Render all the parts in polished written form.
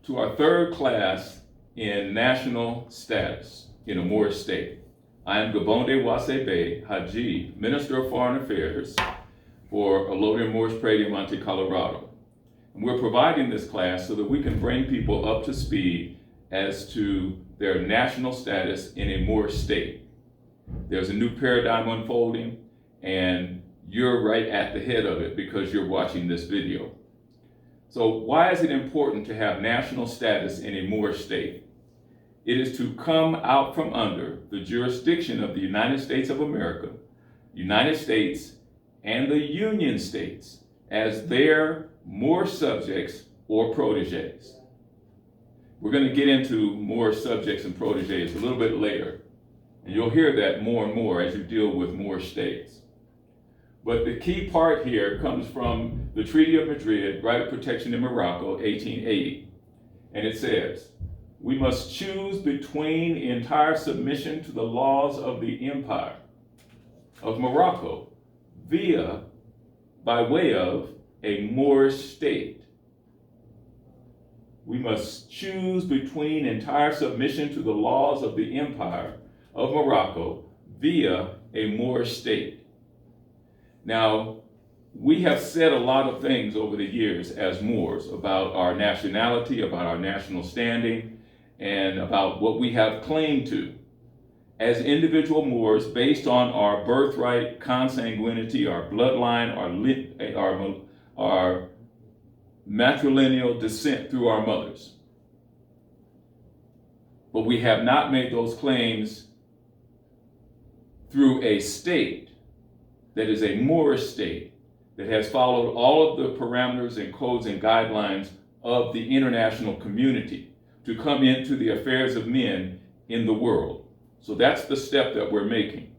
to our third class in national status in a Moorish state. I am Gabonde Wasebe Haji, Minister of Foreign Affairs for Allodium Moorish Prady, Monte, Colorado. And we're providing this class so that we can bring people up to speed as to their national status in a Moorish state. There's a new paradigm unfolding, and you're right at the head of it because you're watching this video. So why is it important to have national status in a Moorish state? It is to come out from under the jurisdiction of the United States of America, United States, and the Union States as their Moorish subjects or proteges. We're going to get into Moorish subjects and proteges a little bit later, and you'll hear that more and more as you deal with Moorish states. But the key part here comes from the Treaty of Madrid, Right of Protection in Morocco, 1880. And it says, we must choose between entire submission to the laws of the Empire of Morocco by way of a Moorish state. We must choose between entire submission to the laws of the Empire of Morocco via a Moorish state. Now, we have said a lot of things over the years as Moors about our nationality, about our national standing, and about what we have claim to as individual Moors based on our birthright, consanguinity, our bloodline, our matrilineal descent through our mothers. But we have not made those claims through a state that is a Moorish state that has followed all of the parameters and codes and guidelines of the international community to come into the affairs of men in the world. So that's the step that we're making.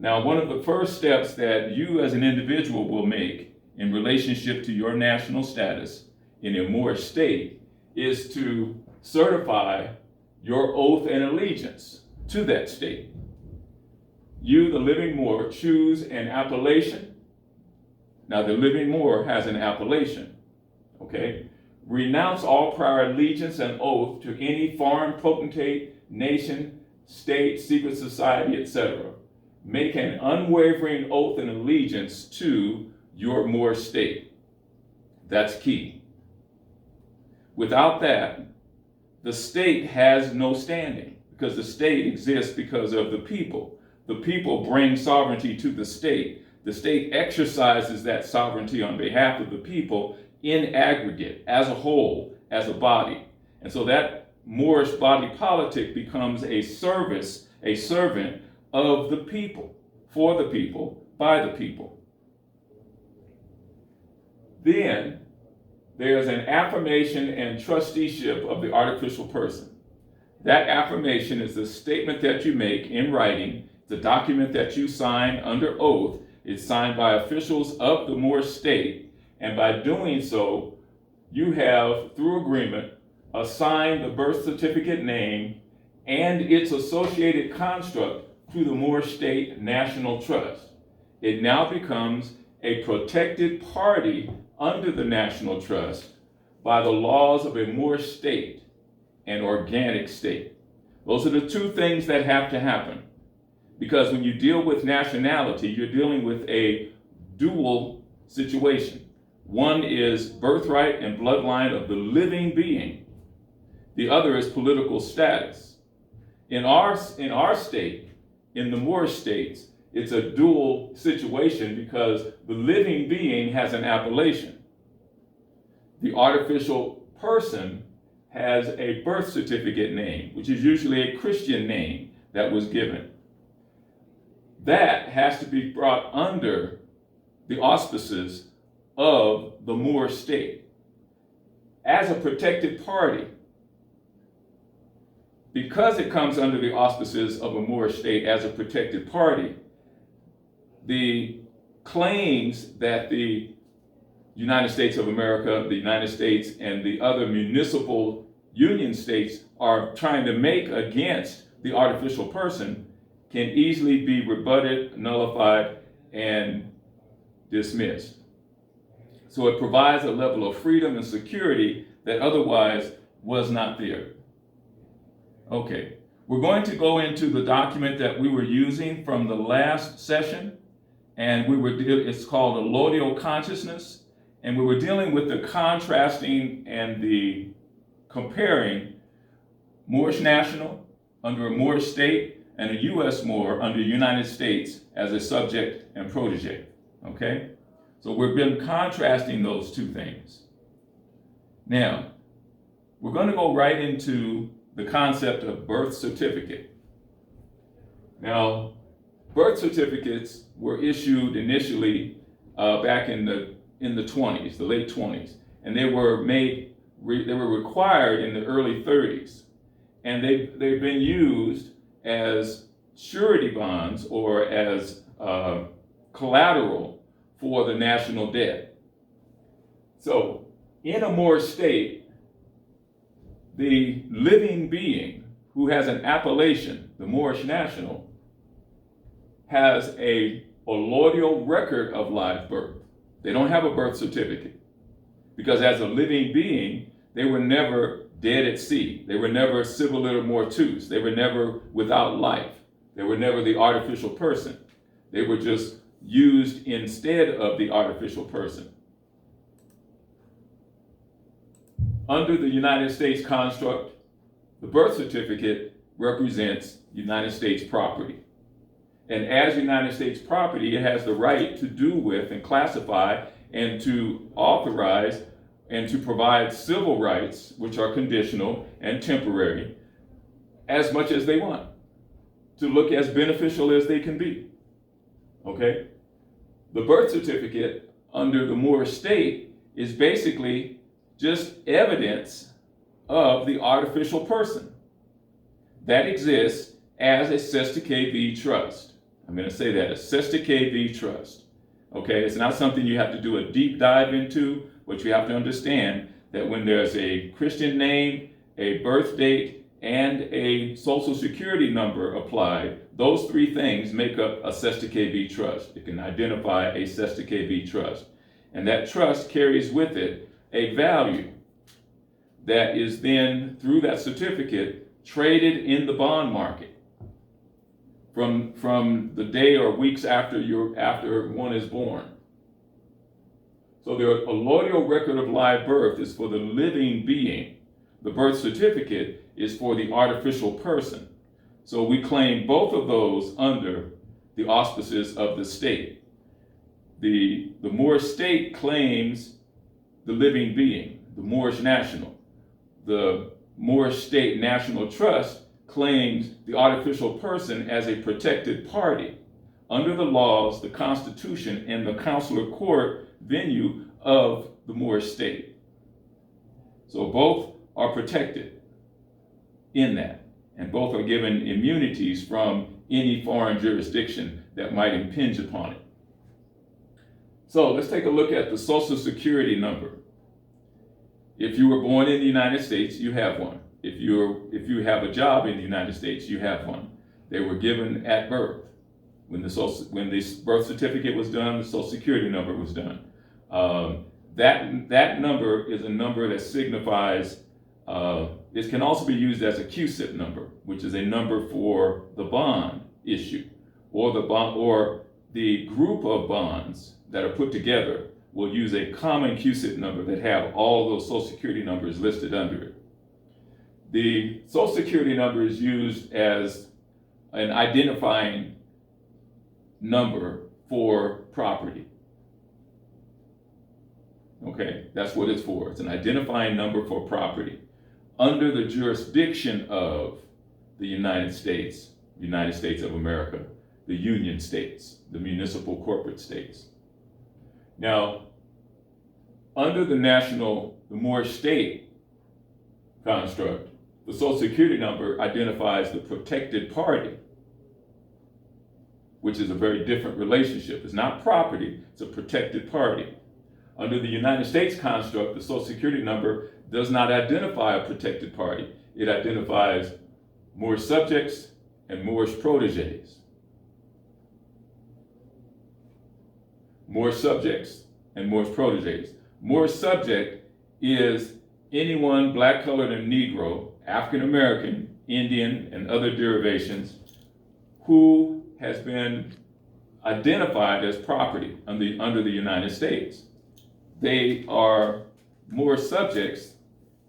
Now, one of the first steps that you as an individual will make in relationship to your national status in a Moorish state is to certify your oath and allegiance to that state. You, the living Moor, choose an appellation. Now, the living Moor has an appellation, okay? Renounce all prior allegiance and oath to any foreign potentate, nation, state, secret society, etc. Make an unwavering oath and allegiance to your Moor state. That's key. Without that, the state has no standing because the state exists because of the people. The people bring sovereignty to the state. The state exercises that sovereignty on behalf of the people in aggregate, as a whole, as a body. And so that Moorish body politic becomes a servant of the people, for the people, by the people. Then there's an affirmation and trusteeship of the artificial person. That affirmation is the statement that you make in writing, the document that you sign under oath. Is signed by officials of the Moorish state, and by doing so, you have, through agreement, assigned the birth certificate name and its associated construct to the Moorish State National Trust. It now becomes a protected party under the National Trust by the laws of a Moorish state, an organic state. Those are the two things that have to happen. Because when you deal with nationality, you're dealing with a dual situation. One is birthright and bloodline of the living being. The other is political status. In our state, in the Moorish states, it's a dual situation because the living being has an appellation. The artificial person has a birth certificate name, which is usually a Christian name that was given. That has to be brought under the auspices of the Moorish state as a protected party. Because it comes under the auspices of a Moorish state as a protected party, the claims that the United States of America, the United States, and the other municipal union states are trying to make against the artificial person can easily be rebutted, nullified, and dismissed. So it provides a level of freedom and security that otherwise was not there. Okay, we're going to go into the document that we were using from the last session, and it's called allodial consciousness, and we were dealing with the contrasting and the comparing Moorish national under a Moorish state and a U.S. Moor under the United States as a subject and protege. Okay, so we've been contrasting those two things. Now, we're going to go right into the concept of birth certificate. Now, birth certificates were issued initially back in the 20s, the late 20s, and they were required in the early 30s, and they've been used as surety bonds or as collateral for the national debt. So, in a Moorish state, the living being who has an appellation, the Moorish national, has a allodial record of live birth. They don't have a birth certificate because as a living being, they were never dead at sea. They were never civiliter mortuus. They were never without life. They were never the artificial person. They were just used instead of the artificial person. Under the United States construct, the birth certificate represents United States property. And as United States property, it has the right to do with and classify and to authorize and to provide civil rights, which are conditional and temporary, as much as they want, to look as beneficial as they can be. Okay? The birth certificate under the Moorish state is basically just evidence of the artificial person that exists as a Sesta KV trust. I'm going to say that, a Sesta KV trust. Okay, it's not something you have to do a deep dive into, but you have to understand that when there's a Christian name, a birth date, and a social security number applied, those three things make up a Sesta KV trust. It can identify a Sesta KV trust. And that trust carries with it a value that is then, through that certificate, traded in the bond market from the day or weeks after one is born. So the allodial record of live birth is for the living being. The birth certificate is for the artificial person. So we claim both of those under the auspices of the state. The Moorish state claims the living being, the Moorish national. The Moorish State National Trust claims the artificial person as a protected party under the laws, the Constitution, and the consular court venue of the Moorish state. So both are protected in that, and both are given immunities from any foreign jurisdiction that might impinge upon it. So let's take a look at the Social Security number. If you were born in the United States, you have one. If you have a job in the United States, you have one. They were given at birth. When this birth certificate was done, the Social Security number was done. That number is a number that signifies. It can also be used as a QSIP number, which is a number for the bond issue, or the group of bonds that are put together will use a common QSIP number that have all those Social Security numbers listed under it. The Social Security number is used as an identifying number for property. Okay, that's what it's for. It's an identifying number for property under the jurisdiction of the United States of America, the Union States, the municipal corporate states. Now, under the Moorish state construct, the Social Security number identifies the protected party, which is a very different relationship. It's not property, it's a protected party. Under the United States construct, the Social Security number does not identify a protected party. It identifies Moorish subjects and Moorish proteges. Moorish subjects and Moorish proteges. Moorish subject is anyone black, colored, and Negro, African American, Indian, and other derivations who has been identified as property under the United States. They are Moorish subjects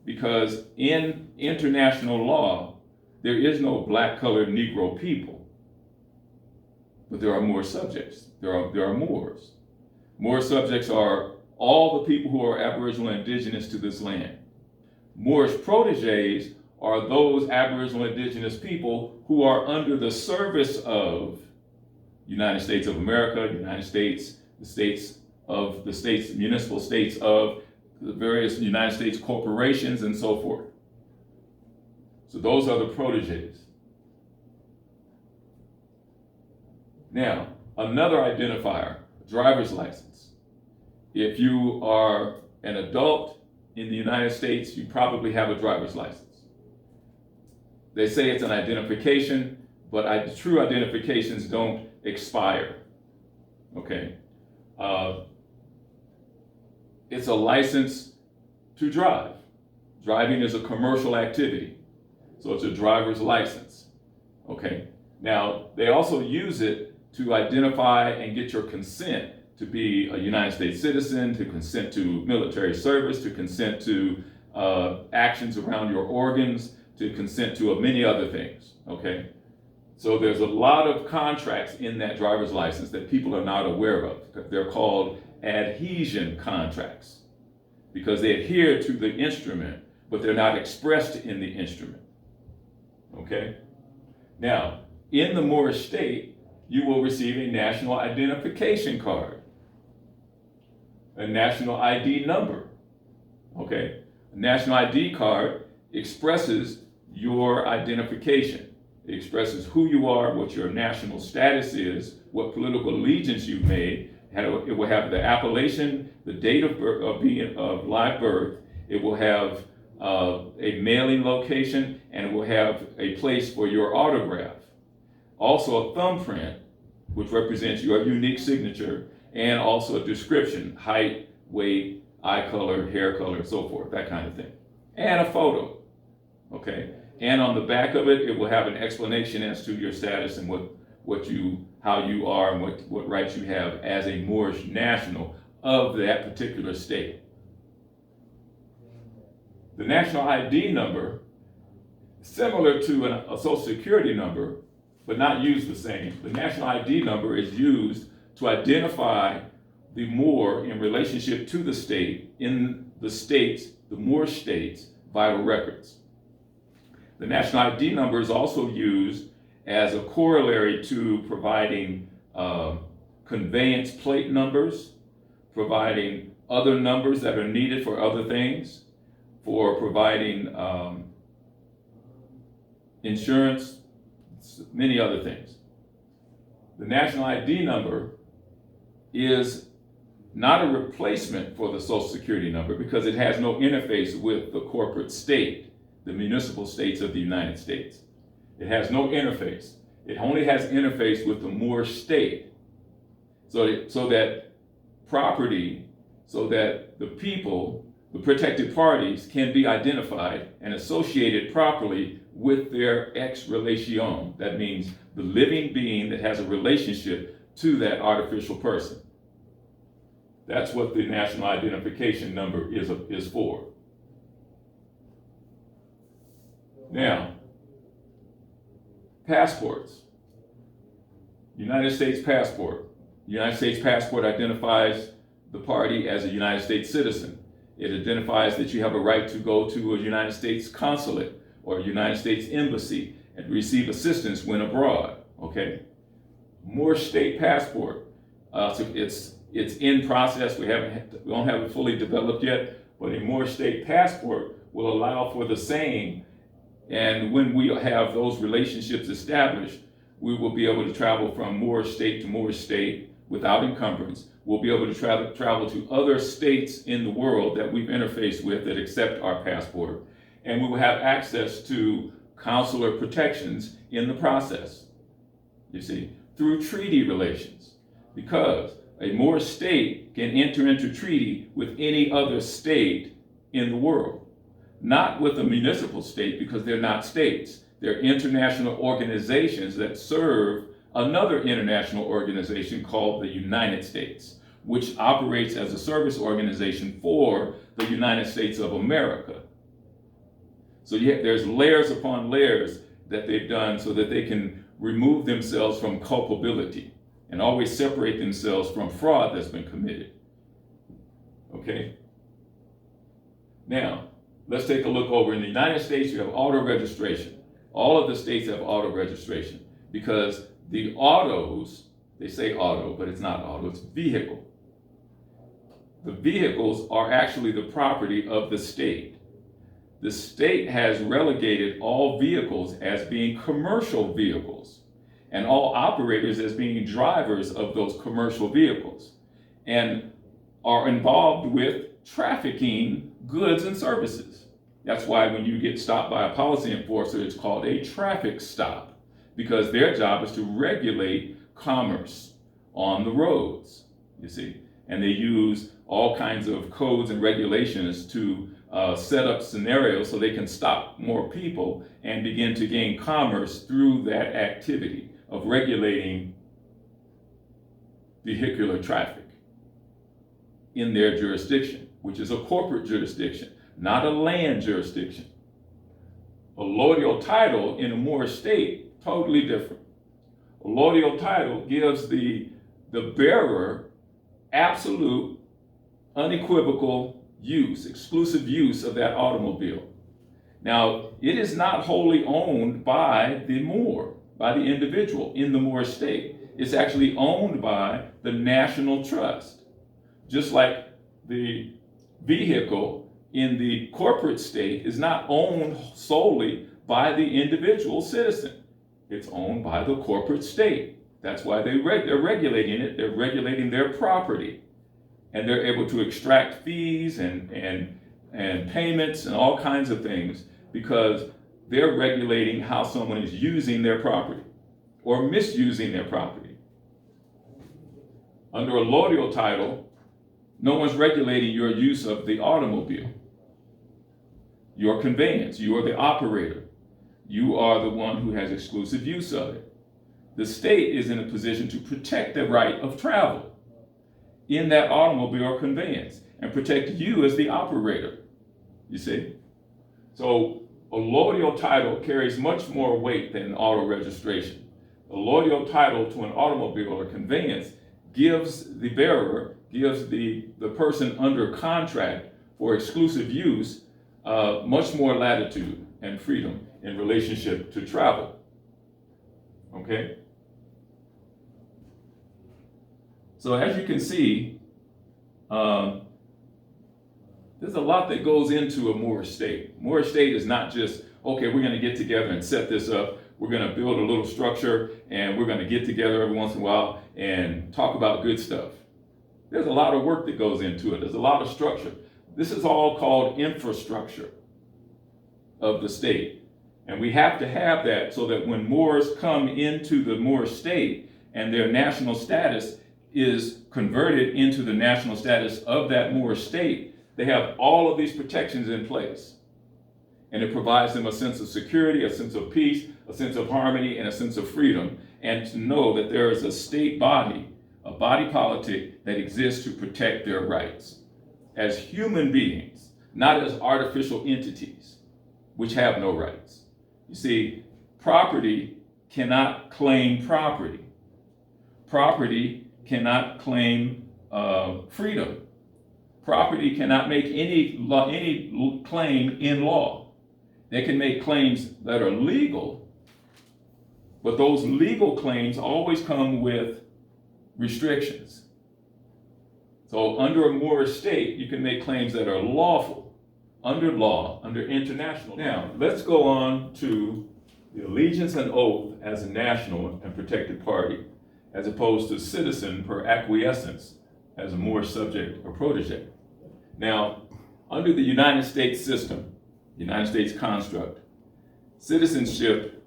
because in international law, there is no black, colored, Negro people. But there are Moorish subjects. There are Moors. Moorish subjects are all the people who are Aboriginal and indigenous to this land. Moorish proteges are those Aboriginal indigenous people who are under the service of United States of America, United States, municipal states of the various United States corporations and so forth. So those are the proteges. Now, another identifier, driver's license. If you are an adult in the United States, you probably have a driver's license. They say it's an identification, but true identifications don't expire. Okay? It's a license to drive. Driving is a commercial activity, so it's a driver's license. Okay? Now, they also use it to identify and get your consent to be a United States citizen, to consent to military service, to consent to actions around your organs, to consent to many other things, okay? So there's a lot of contracts in that driver's license that people are not aware of. They're called adhesion contracts because they adhere to the instrument, but they're not expressed in the instrument, okay? Now, in the Moorish state, you will receive a national identification card, a national ID number, okay? A national ID card expresses your identification. It expresses who you are, what your national status is, what political allegiance you've made. It will have the appellation, the date of birth, of live birth. It will have a mailing location, and it will have a place for your autograph. Also a thumbprint, which represents your unique signature, and also a description, height, weight, eye color, hair color, and so forth, that kind of thing. And a photo, okay? And on the back of it, it will have an explanation as to your status and how you are and what rights you have as a Moorish national of that particular state. The national ID number, similar to a social security number, but not used the same. The national ID number is used to identify the Moor in relationship to the state in the states, the Moorish states, vital records. The national ID number is also used as a corollary to providing conveyance plate numbers, providing other numbers that are needed for other things, for providing insurance, many other things. The national ID number is not a replacement for the Social Security number because it has no interface with the corporate state, the municipal states of the United States. It has no interface. It only has interface with the Moorish state. So that property, so that the people, the protected parties can be identified and associated properly with their ex relation. That means the living being that has a relationship to that artificial person. That's what the national identification number is for. Now, passports. United States passport. United States passport identifies the party as a United States citizen. It identifies that you have a right to go to a United States consulate or a United States embassy and receive assistance when abroad, okay? Moorish state passport. So it's in process. We don't have it fully developed yet, but a Moorish state passport will allow for the same. And when we have those relationships established, we will be able to travel from Moorish state to Moorish state without encumbrance. We'll be able to travel to other states in the world that we've interfaced with that accept our passport. And we will have access to consular protections in the process, you see, through treaty relations. Because a Moorish state can enter into treaty with any other state in the world. not with a municipal state because they're not states. They're international organizations that serve another international organization called the United States, which operates as a service organization for the United States of America. So there's layers upon layers that they've done so that they can remove themselves from culpability and always separate themselves from fraud that's been committed. Okay? Now, let's take a look over. In the United States, you have auto registration. All of the states have auto registration because the autos, they say auto, but it's not auto, it's vehicle. The vehicles are actually the property of the state. The state has relegated all vehicles as being commercial vehicles and all operators as being drivers of those commercial vehicles and are involved with trafficking goods and services. That's why when you get stopped by a policy enforcer, it's called a traffic stop, because their job is to regulate commerce on the roads, you see. And they use all kinds of codes and regulations to set up scenarios so they can stop more people and begin to gain commerce through that activity of regulating vehicular traffic in their jurisdiction, which is a corporate jurisdiction, not a land jurisdiction. A allodial title in a Moorish state, totally different. A allodial title gives the bearer absolute, unequivocal use, exclusive use of that automobile. Now, it is not wholly owned by the Moor, by the individual in the Moorish state. It's actually owned by the national trust. Just like the vehicle in the corporate state is not owned solely by the individual citizen. It's owned by the corporate state. That's why they're regulating it. They're regulating their property. And they're able to extract fees and payments and all kinds of things because they're regulating how someone is using their property or misusing their property. Under a allodial title, no one's regulating your use of the automobile, your conveyance. You are the operator. You are the one who has exclusive use of it. The state is in a position to protect the right of travel in that automobile or conveyance and protect you as the operator, you see? So a allodial title carries much more weight than auto registration. A allodial title to an automobile or conveyance gives the bearer, gives the person under contract for exclusive use much more latitude and freedom in relationship to travel, okay? So as you can see, there's a lot that goes into a Moorish state. Moorish state is not just, okay, we're going to get together and set this up. We're going to build a little structure and we're going to get together every once in a while and talk about good stuff. There's a lot of work that goes into it. There's a lot of structure. This is all called infrastructure of the state. And we have to have that so that when Moors come into the Moorish state and their national status is converted into the national status of that Moorish state, they have all of these protections in place. And it provides them a sense of security, a sense of peace, a sense of harmony, and a sense of freedom. And to know that there is a state body, a body politic that exists to protect their rights as human beings, not as artificial entities, which have no rights. You see, property cannot claim property. Property cannot claim freedom. Property cannot make any claim in law. They can make claims that are legal, but those legal claims always come with restrictions. So under a Moorish state, you can make claims that are lawful, under law, under international law. Now, let's go on to the allegiance and oath as a national and protected party, as opposed to citizen per acquiescence as a Moorish subject or protege. Now, under the United States system, United States construct, citizenship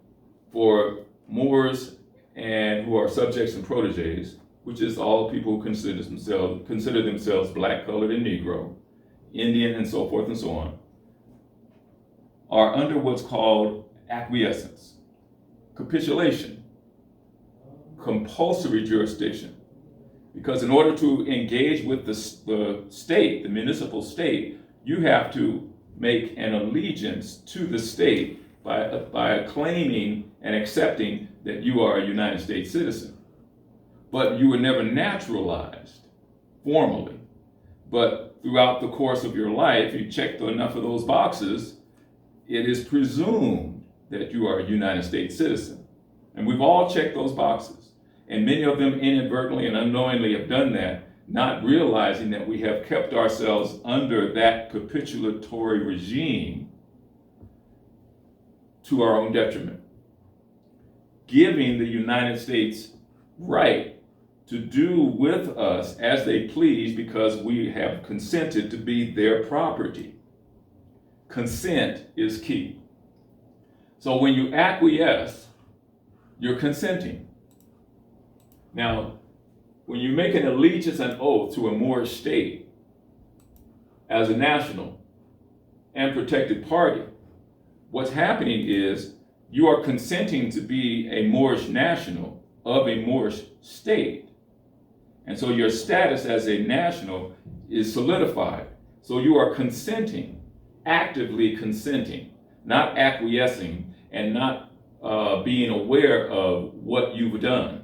for Moors and who are subjects and proteges, which is all people who consider themselves black, colored, and Negro, Indian, and so forth and so on, are under what's called acquiescence, capitulation, compulsory jurisdiction. Because in order to engage with the state, the municipal state, you have to make an allegiance to the state by claiming and accepting that you are a United States citizen. But you were never naturalized formally. But throughout the course of your life, you checked enough of those boxes, it is presumed that you are a United States citizen. And we've all checked those boxes. And many of them inadvertently and unknowingly have done that, not realizing that we have kept ourselves under that capitulatory regime to our own detriment, giving the United States right to do with us as they please because we have consented to be their property. Consent is key. So when you acquiesce, you're consenting. Now, when you make an allegiance and oath to a Moorish state as a national and protected party, what's happening is you are consenting to be a Moorish national of a Moorish state. And so your status as a national is solidified. So you are consenting, actively consenting, not acquiescing and not being aware of what you've done.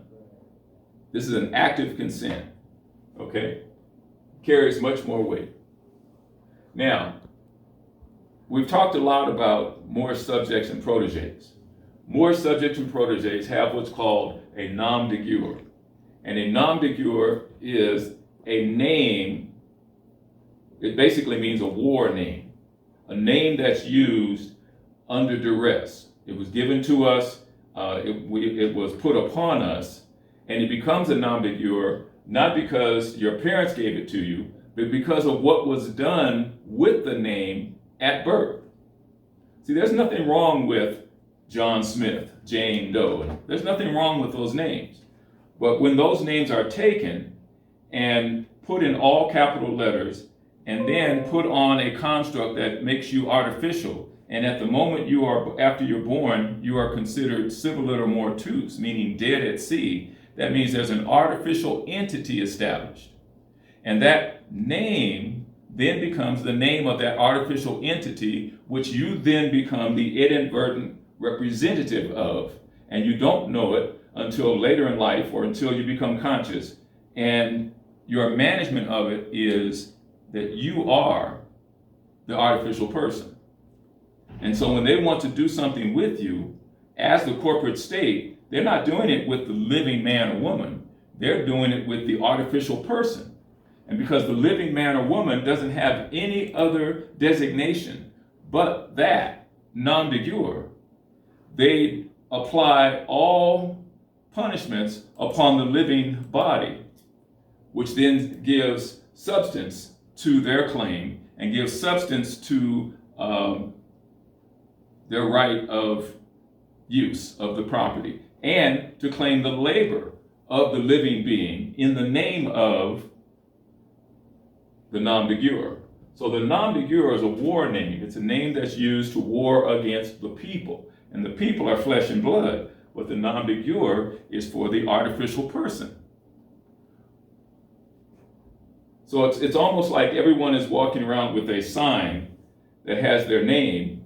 This is an active consent, okay? Carries much more weight. Now, we've talked a lot about Moorish subjects and proteges. Moorish subjects and proteges have what's called a nom de guerre. And a nom de guerre is a name, it basically means a war name, a name that's used under duress. It was given to us, it was put upon us, and it becomes a nom de guerre not because your parents gave it to you, but because of what was done with the name at birth. See, there's nothing wrong with John Smith, Jane Doe. There's nothing wrong with those names. But when those names are taken and put in all capital letters and then put on a construct that makes you artificial, and at the moment after you're born, you are considered civiliter mortuus, meaning dead at sea. That means there's an artificial entity established. And that name then becomes the name of that artificial entity, which you then become the inadvertent representative of. And you don't know it until later in life or until you become conscious. And your management of it is that you are the artificial person. And so when they want to do something with you as the corporate state, they're not doing it with the living man or woman. They're doing it with the artificial person. And because the living man or woman doesn't have any other designation but that nom de guerre, they apply all punishments upon the living body, which then gives substance to their claim and gives substance to their right of use of the property, and to claim the labor of the living being in the name of the nom de guerre. So the nom de guerre is a war name. It's a name that's used to war against the people. And the people are flesh and blood, but the nom de guerre is for the artificial person. So it's almost like everyone is walking around with a sign that has their name,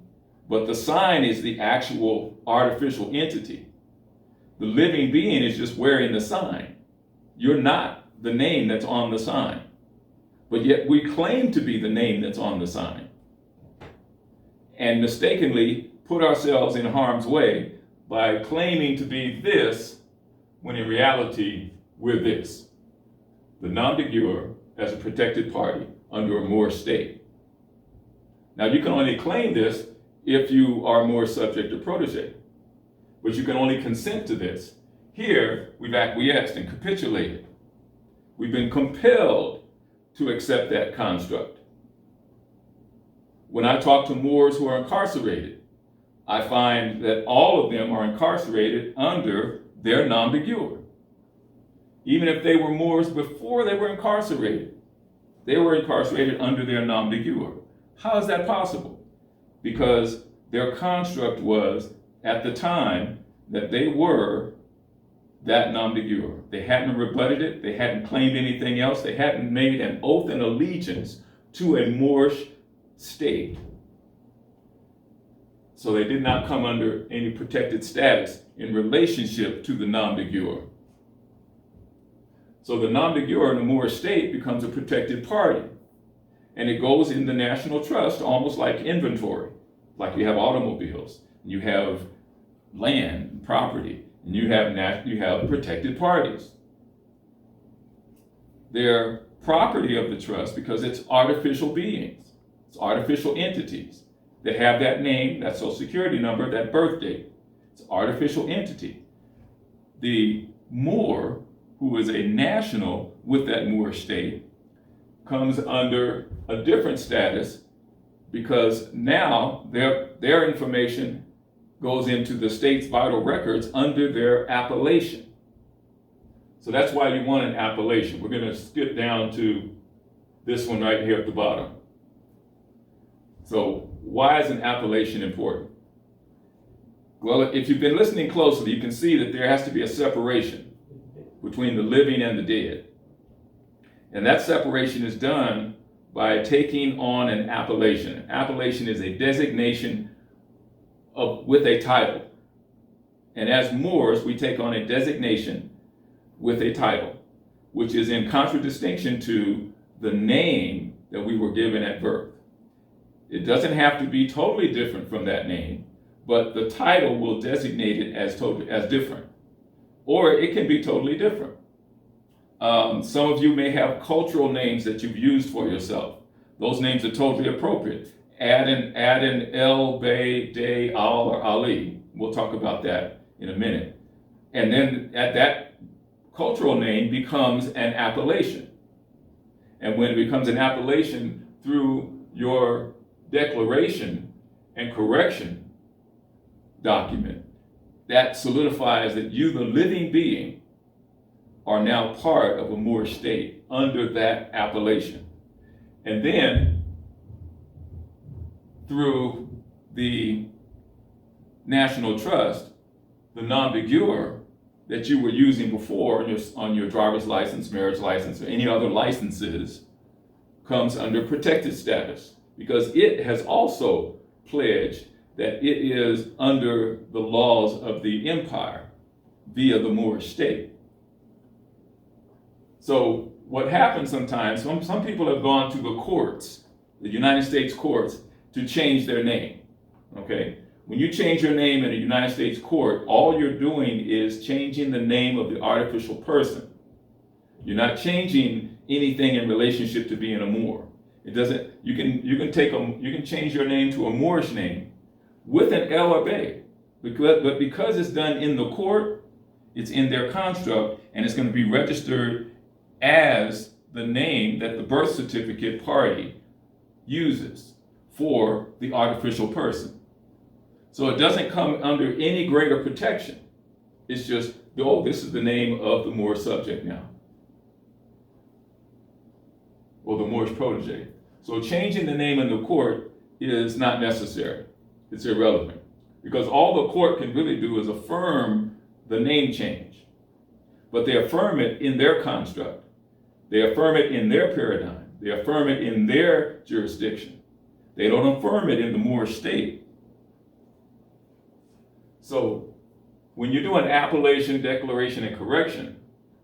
but the sign is the actual artificial entity. The living being is just wearing the sign. You're not the name that's on the sign. But yet we claim to be the name that's on the sign. And mistakenly put ourselves in harm's way by claiming to be this, when in reality we're this. The nom de guerre as a protected party under a Moorish state. Now you can only claim this if you are more subject or protege. But you can only consent to this. Here, we've acquiesced and capitulated. We've been compelled to accept that construct. When I talk to Moors who are incarcerated, I find that all of them are incarcerated under their nom de guerre. Even if they were Moors before they were incarcerated under their nom de guerre. How is that possible? Because their construct was, at the time, that they were that nom de guerre. They hadn't rebutted it. They hadn't claimed anything else. They hadn't made an oath and allegiance to a Moorish state. So they did not come under any protected status in relationship to the nom de guerre. So the nom de guerre in the Moorish state becomes a protected party. And it goes in the national trust almost like inventory. Like you have automobiles, you have land, property, and you have protected parties. They're property of the trust because it's artificial beings, it's artificial entities that have that name, that social security number, that birth date. It's an artificial entity. The Moor, who is a national with that Moorish state, comes under a different status because now their information goes into the state's vital records under their appellation. So that's why you want an appellation. We're going to skip down to this one right here at the bottom. So why is an appellation important? Well, if you've been listening closely, you can see that there has to be a separation between the living and the dead. And that separation is done by taking on an appellation. An appellation is a designation with a title. And as Moors, we take on a designation with a title, which is in contradistinction to the name that we were given at birth. It doesn't have to be totally different from that name, but the title will designate it as different. Or it can be totally different. Some of you may have cultural names that you've used for yourself. Those names are totally appropriate. Add in El, Bey, Day, Al, or Ali. We'll talk about that in a minute. And then that cultural name becomes an appellation. And when it becomes an appellation through your declaration and correction document, that solidifies that you, the living being, are now part of a Moorish state under that appellation. And then, through the national trust, the nom de guerre that you were using before on your driver's license, marriage license, or any other licenses comes under protected status because it has also pledged that it is under the laws of the empire via the Moorish state. So what happens sometimes, some people have gone to the courts, the United States courts, to change their name, okay? When you change your name in a United States court, all you're doing is changing the name of the artificial person. You're not changing anything in relationship to being a Moor. It doesn't. You can change your name to a Moorish name with an L or Bey, but because it's done in the court, it's in their construct, and it's going to be registered as the name that the birth certificate party uses for the artificial person. So it doesn't come under any greater protection. It's just, this is the name of the Moor subject now, or the Moorish protege. So changing the name in the court is not necessary. It's irrelevant. Because all the court can really do is affirm the name change. But they affirm it in their construct. They affirm it in their paradigm. They affirm it in their jurisdiction. They don't affirm it in the Moorish state. So when you do an appellation, declaration, and correction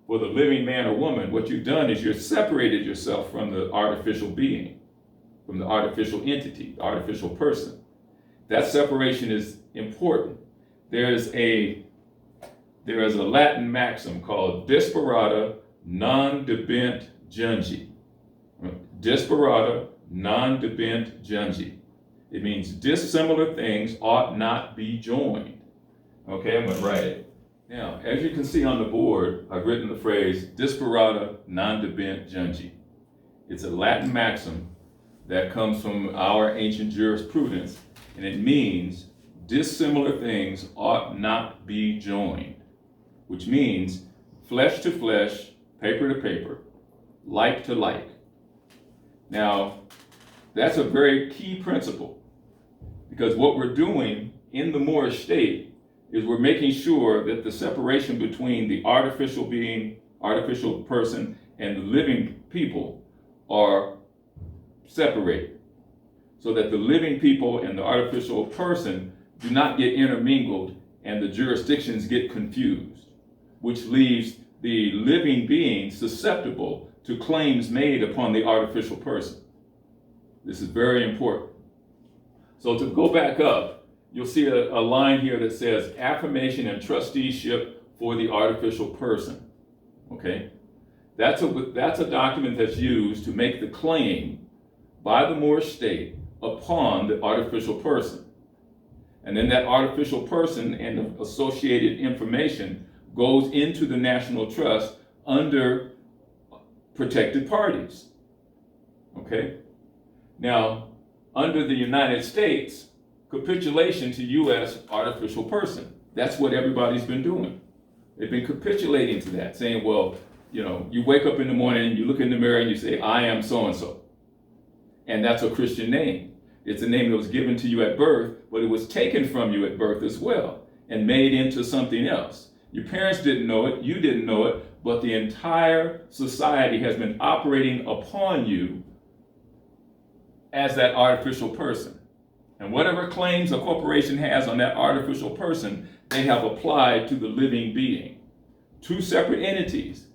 for the living man or woman, what you've done is you've separated yourself from the artificial being, from the artificial entity, the artificial person. That separation is important. There is a Latin maxim called disparata non debent jungi. Disparata non debent jungi. It means dissimilar things ought not be joined. Okay, I'm going to write it. Now, as you can see on the board, I've written the phrase disparata non debent jungi. It's a Latin maxim that comes from our ancient jurisprudence, and it means dissimilar things ought not be joined, which means flesh to flesh, paper to paper, like to like. Now, that's a very key principle. Because what we're doing in the Moorish state is we're making sure that the separation between the artificial being, artificial person, and the living people are separated, so that the living people and the artificial person do not get intermingled and the jurisdictions get confused, which leaves the living being susceptible to claims made upon the artificial person. This is very important. So to go back up, you'll see a line here that says affirmation and trusteeship for the artificial person. Okay? That's a document that's used to make the claim by the Moorish state upon the artificial person. And then that artificial person and the associated information goes into the national trust under protected parties. Okay? Now, under the United States, capitulation to U.S. artificial person. That's what everybody's been doing. They've been capitulating to that, saying, well, you wake up in the morning, you look in the mirror and you say, I am so-and-so. And that's a Christian name. It's a name that was given to you at birth, but it was taken from you at birth as well and made into something else. Your parents didn't know it, you didn't know it, but the entire society has been operating upon you as that artificial person. And whatever claims a corporation has on that artificial person, they have applied to the living being. Two separate entities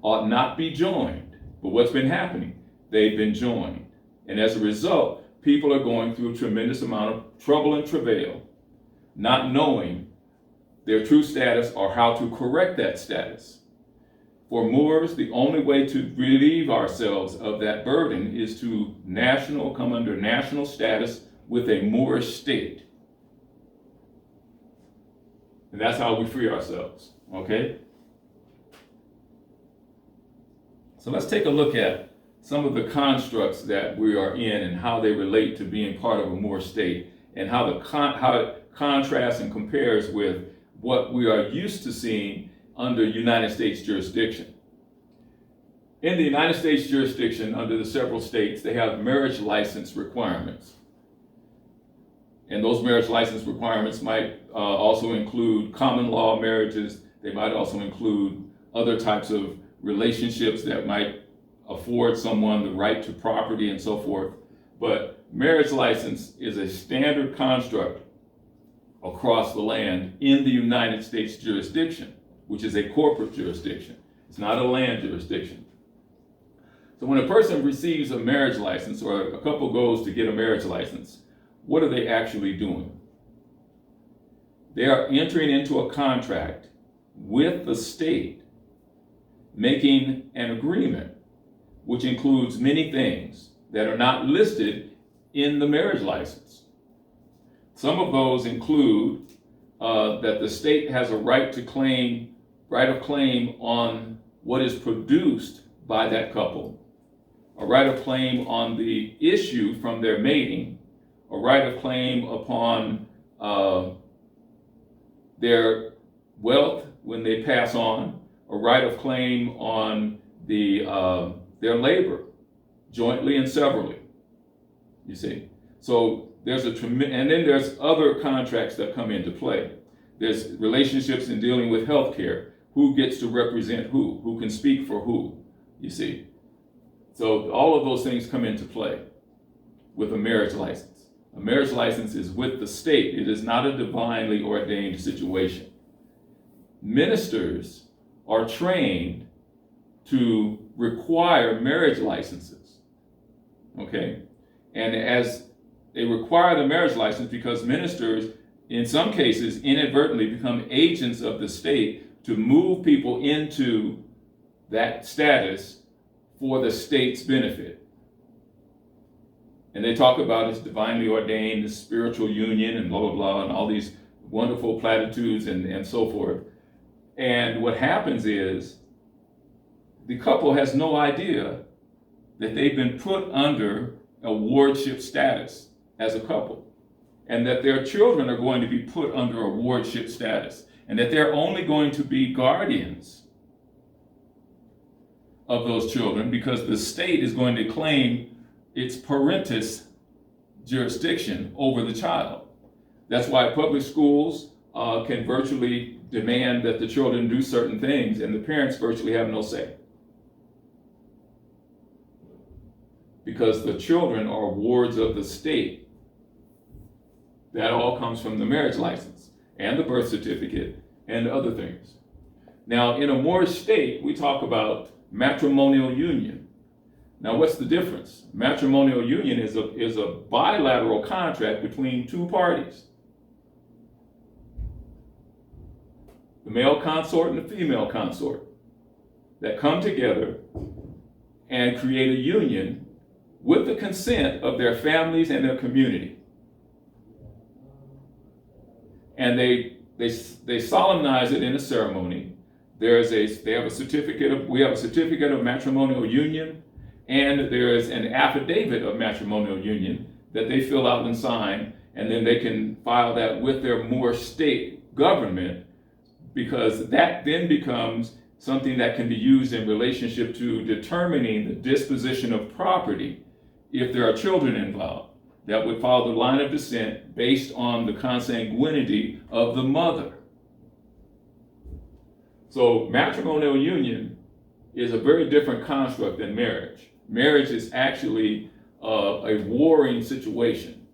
ought not be joined. But what's been happening? They've been joined. And as a result, people are going through a tremendous amount of trouble and travail, not knowing their true status or how to correct that status. For Moors, the only way to relieve ourselves of that burden is to come under national status with a Moorish state. And that's how we free ourselves, okay? So let's take a look at some of the constructs that we are in and how they relate to being part of a Moorish state, and how it contrasts and compares with what we are used to seeing under United States jurisdiction. In the United States jurisdiction, under the several states, they have marriage license requirements. And those marriage license requirements might also include common law marriages. They might also include other types of relationships that might afford someone the right to property and so forth. But marriage license is a standard construct across the land in the United States jurisdiction, which is a corporate jurisdiction. It's not a land jurisdiction. So when a person receives a marriage license, or a couple goes to get a marriage license, what are they actually doing? They are entering into a contract with the state, making an agreement, which includes many things that are not listed in the marriage license. Some of those include that the state has a right of claim on what is produced by that couple, a right of claim on the issue from their mating, a right of claim upon their wealth when they pass on, a right of claim on their labor, jointly and severally. You see, so there's and then there's other contracts that come into play. There's relationships in dealing with healthcare. Who gets to represent who can speak for who? You see, so all of those things come into play with a marriage license. A marriage license is with the state. It is not a divinely ordained situation. Ministers are trained to require marriage licenses, okay? And as they require the marriage license because ministers, in some cases, inadvertently become agents of the state to move people into that status for the state's benefit. And they talk about it's divinely ordained, the spiritual union, and blah, blah, blah, and all these wonderful platitudes and so forth. And what happens is the couple has no idea that they've been put under a wardship status as a couple, and that their children are going to be put under a wardship status, and that they're only going to be guardians of those children because the state is going to claim its parentis jurisdiction over the child. That's why public schools can virtually demand that the children do certain things, and the parents virtually have no say. Because the children are wards of the state. That all comes from the marriage license and the birth certificate and other things. Now, in a Moorish state, we talk about matrimonial union. Now, what's the difference? Matrimonial union is a bilateral contract between two parties. The male consort and the female consort that come together and create a union with the consent of their families and their community. And they solemnize it in a ceremony. We have a certificate of matrimonial union, and there is an affidavit of matrimonial union that they fill out and sign, and then they can file that with their Moorish state government, because that then becomes something that can be used in relationship to determining the disposition of property if there are children involved. That would follow the line of descent based on the consanguinity of the mother. So matrimonial union is a very different construct than marriage. Marriage is actually a warring situation.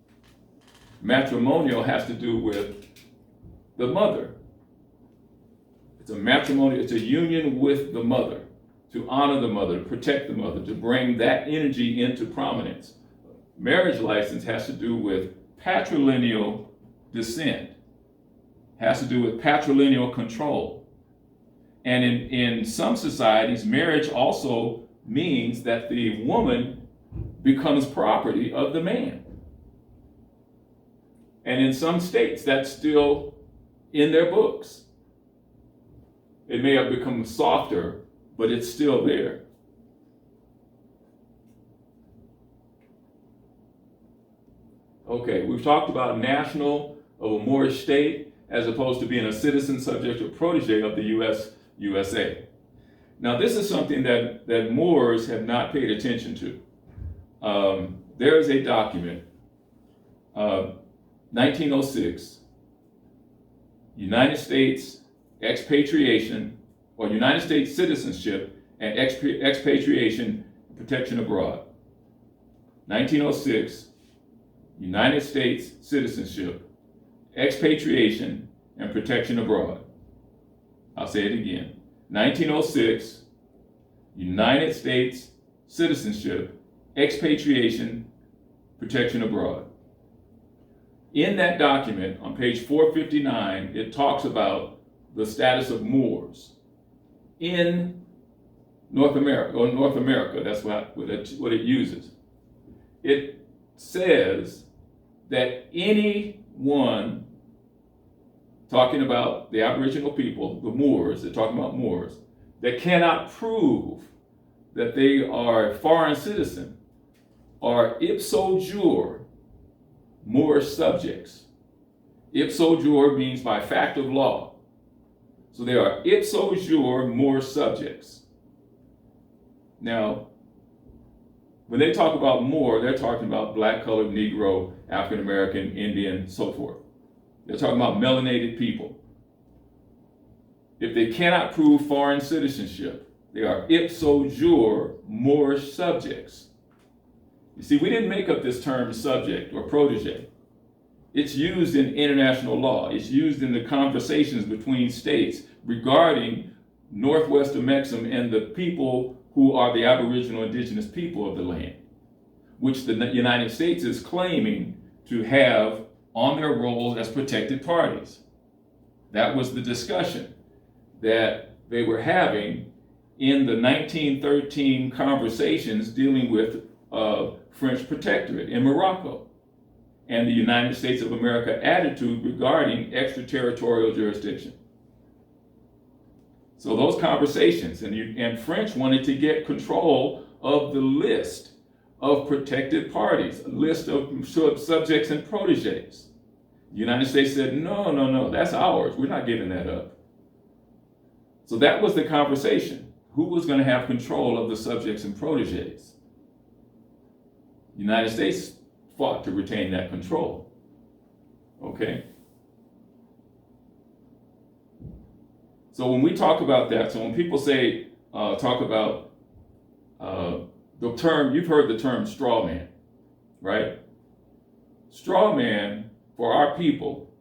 Matrimonial has to do with the mother. It's a union with the mother, to honor the mother, to protect the mother, to bring that energy into prominence. Marriage license has to do with patrilineal descent, has to do with patrilineal control. And in some societies, marriage also means that the woman becomes property of the man. And in some states, that's still in their books. It may have become softer, but it's still there. Okay, we've talked about national of a Moorish state as opposed to being a citizen, subject, or protege of the USA. Now, this is something that Moors have not paid attention to. There is a document, 1906, United States expatriation, or United States citizenship and expatriation protection abroad. 1906, United States citizenship, expatriation, and protection abroad. I'll say it again. 1906, United States citizenship, expatriation, protection abroad. In that document, on page 459, it talks about the status of Moors in North America, that's what it uses. It says that anyone, talking about the Aboriginal people, the Moors, they're talking about Moors, that cannot prove that they are a foreign citizen are ipso jure Moorish subjects. Ipso jure means by fact of law. So they are ipso jure Moorish subjects. Now, when they talk about Moor, they're talking about black, colored, Negro, African American, Indian, so forth. They're talking about melanated people. If they cannot prove foreign citizenship, they are ipso jure Moorish subjects. You see, we didn't make up this term subject or protege. It's used in international law. It's used in the conversations between states regarding Northwest of Mexico and the people who are the Aboriginal indigenous people of the land, which the United States is claiming to have on their rolls as protected parties. That was the discussion that they were having in the 1913 conversations dealing with French protectorate in Morocco and the United States of America attitude regarding extraterritorial jurisdiction. So those conversations, and French wanted to get control of the list of protected parties, a list of subjects and proteges. The United States said, no, that's ours. We're not giving that up. So that was the conversation. Who was going to have control of the subjects and proteges? The United States fought to retain that control. Okay? So when we talk about that, so when people say, talk about the term, you've heard the term straw man, right? Straw man for our people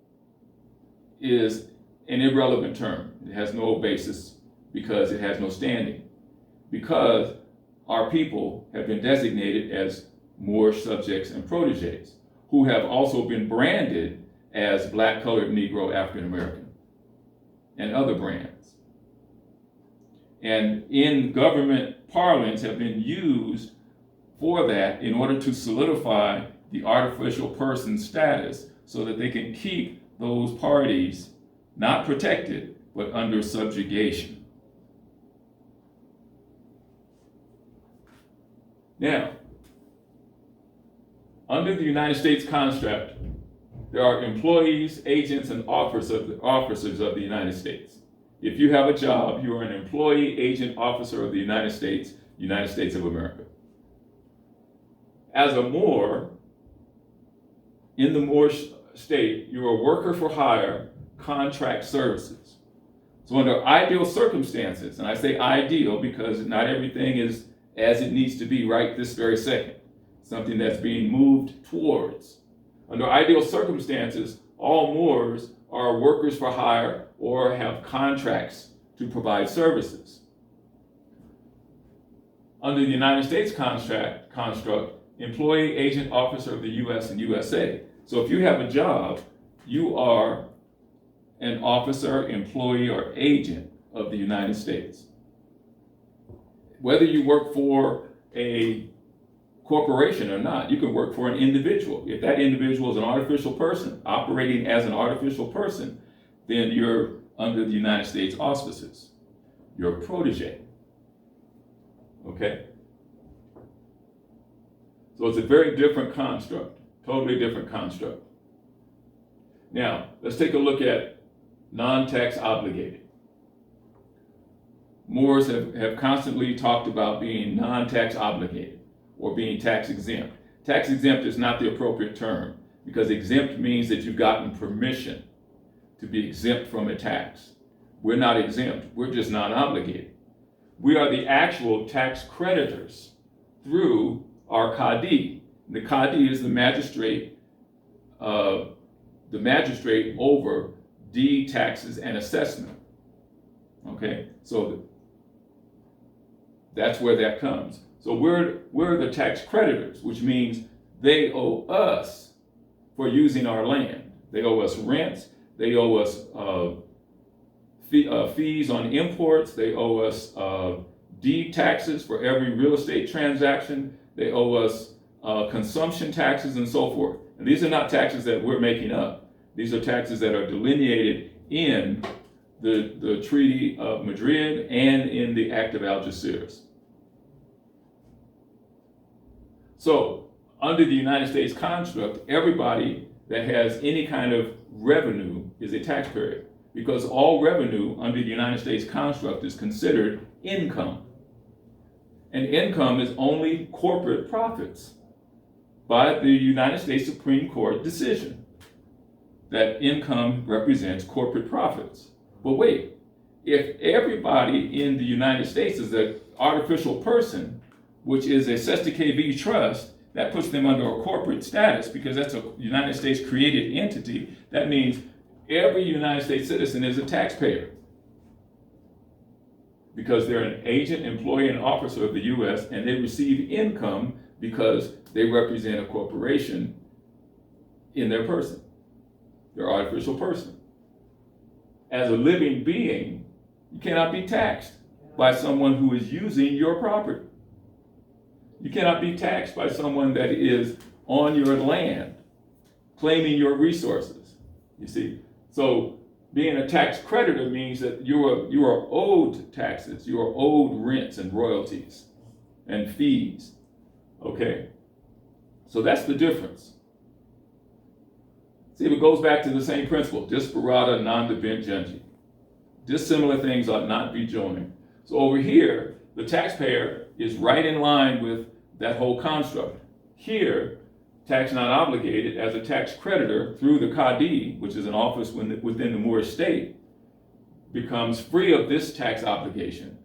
is an irrelevant term. It has no basis because it has no standing. Because our people have been designated as Moorish subjects and proteges, who have also been branded as black, colored, Negro, African American, and other brands. And in government parlance have been used for that in order to solidify the artificial person status so that they can keep those parties not protected, but under subjugation. Now, under the United States construct, there are employees, agents, and officers of the United States. If you have a job, you are an employee, agent, officer of the United States of America. As a Moor, in the Moorish state, you're a worker for hire, contract services. So under ideal circumstances, and I say ideal because not everything is as it needs to be right this very second, something that's being moved towards. Under ideal circumstances, all Moors are workers for hire or have contracts to provide services. Under the United States construct, employee, agent, officer of the U.S. and USA. So if you have a job, you are an officer, employee, or agent of the United States. Whether you work for a corporation or not, you can work for an individual. If that individual is an artificial person, operating as an artificial person, then you're under the United States auspices. You're a protege. Okay? So it's a very different construct, totally different construct. Now, let's take a look at non-tax obligated. Moors have constantly talked about being non-tax obligated or being tax exempt. Tax exempt is not the appropriate term because exempt means that you've gotten permission to be exempt from a tax. We're not exempt, we're just non-obligated. We are the actual tax creditors through our Qadi. The Qadi is the magistrate over deed, taxes, and assessment. Okay, so that's where that comes. So we're the tax creditors, which means they owe us for using our land. They owe us rents. They owe us fees on imports. They owe us deed taxes for every real estate transaction. They owe us consumption taxes and so forth. And these are not taxes that we're making up. These are taxes that are delineated in the Treaty of Madrid and in the Act of Algeciras. So, under the United States construct, everybody that has any kind of revenue is a taxpayer because all revenue under the United States construct is considered income. And income is only corporate profits by the United States Supreme Court decision that income represents corporate profits. But wait, if everybody in the United States is an artificial person, which is a SSTKV trust, that puts them under a corporate status because that's a United States created entity. That means every United States citizen is a taxpayer because they're an agent, employee, and officer of the U.S. and they receive income because they represent a corporation in their person, their artificial person. As a living being, you cannot be taxed by someone who is using your property. You cannot be taxed by someone that is on your land, claiming your resources, you see. So being a tax creditor means that you are owed taxes, you are owed rents and royalties and fees, okay? So that's the difference. See, it goes back to the same principle, disparata non debent jungi. Dissimilar things ought not be joined. So over here, the taxpayer is right in line with that whole construct. Here, tax not obligated, as a tax creditor through the Qadi, which is an office within the Moorish state, becomes free of this tax obligation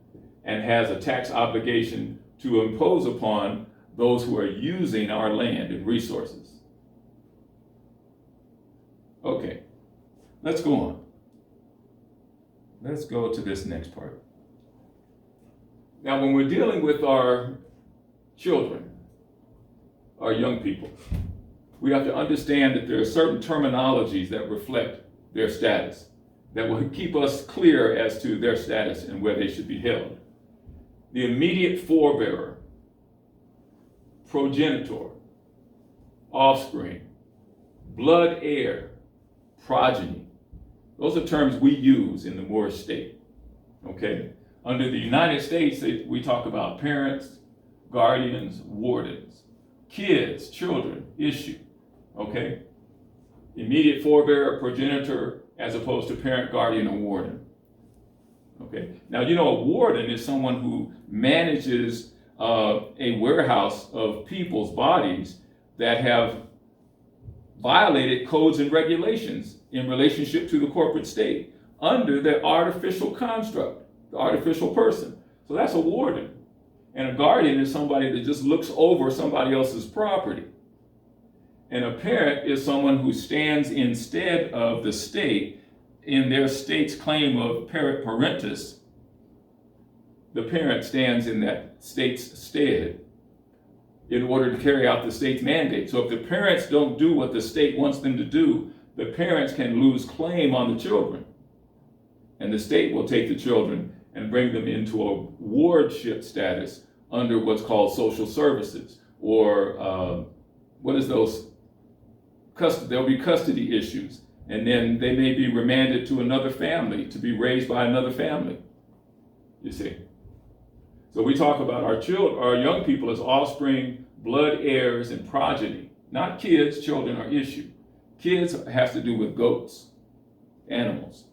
and has a tax obligation to impose upon those who are using our land and resources. Okay, let's go on. Let's go to this next part. Now, when we're dealing with our children, our young people, we have to understand that there are certain terminologies that reflect their status, that will keep us clear as to their status and where they should be held. The immediate forebearer, progenitor, offspring, blood heir, progeny. Those are terms we use in the Moorish state, okay? Under the United States, we talk about parents, guardians, wardens, kids, children, issue, okay? Immediate forebearer, progenitor, as opposed to parent, guardian, or warden. Okay. Now, you know, a warden is someone who manages a warehouse of people's bodies that have violated codes and regulations in relationship to the corporate state under the artificial construct, the artificial person. So that's a warden. And a guardian is somebody that just looks over somebody else's property. And a parent is someone who stands instead of the state in their state's claim of parent parentis. The parent stands in that state's stead in order to carry out the state's mandate. So if the parents don't do what the state wants them to do, the parents can lose claim on the children. And the state will take the children and bring them into a wardship status under what's called social services, or what is those? There'll be custody issues, and then they may be remanded to another family to be raised by another family. You see. So we talk about our young people as offspring, blood heirs, and progeny. Not kids. Children are issue. Kids has to do with goats, animals.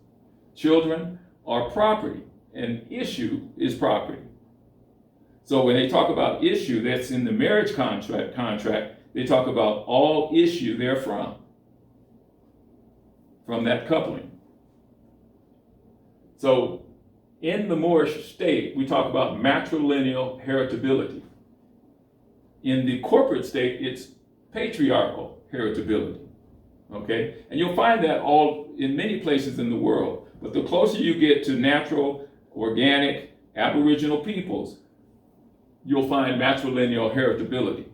Children are property, and issue is property. So when they talk about issue, that's in the marriage contract, they talk about all issue therefrom, from that coupling. So in the Moorish state, we talk about matrilineal heritability. In the corporate state, it's patriarchal heritability. Okay? And you'll find that all in many places in the world. But the closer you get to natural, organic, aboriginal peoples, you'll find matrilineal heritability.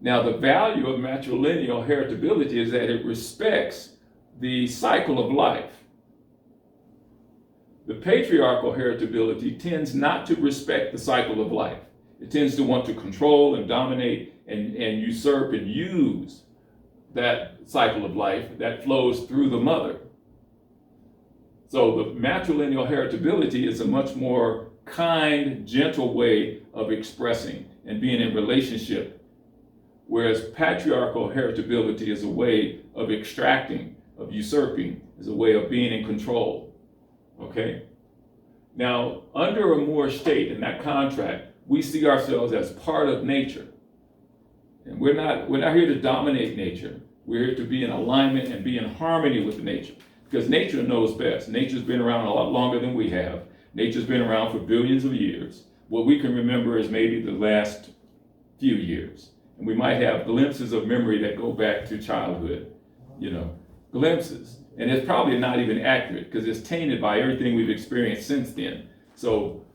Now, the value of matrilineal heritability is that it respects the cycle of life. The patriarchal heritability tends not to respect the cycle of life. It tends to want to control and dominate and usurp and use that cycle of life that flows through the mother. So the matrilineal heritability is a much more kind, gentle way of expressing and being in relationship, whereas patriarchal heritability is a way of extracting, of usurping, is a way of being in control. Okay? Now, under a Moorish state, in that contract, we see ourselves as part of nature. And we're not here to dominate nature. We're here to be in alignment and be in harmony with nature. Because nature knows best. Nature's been around a lot longer than we have. Nature's been around for billions of years. What we can remember is maybe the last few years. And we might have glimpses of memory that go back to childhood, glimpses. And it's probably not even accurate because it's tainted by everything we've experienced since then. So,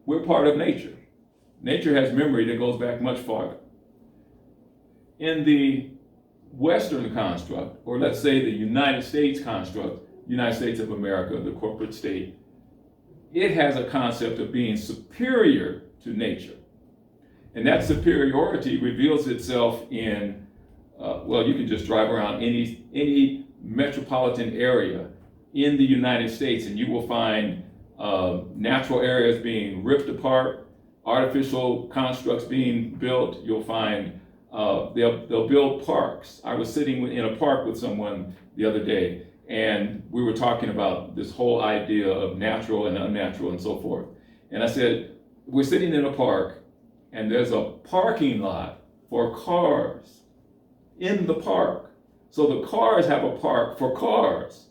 we're part of nature. Nature has memory that goes back much farther. In the Western construct, or let's say the United States construct, United States of America, the corporate state, it has a concept of being superior to nature. And that superiority reveals itself in, you can just drive around any metropolitan area in the United States and you will find natural areas being ripped apart, artificial constructs being built. You'll find they'll build parks. I was sitting in a park with someone the other day, and we were talking about this whole idea of natural and unnatural and so forth. And I said, we're sitting in a park, and there's a parking lot for cars in the park. So the cars have a park for cars,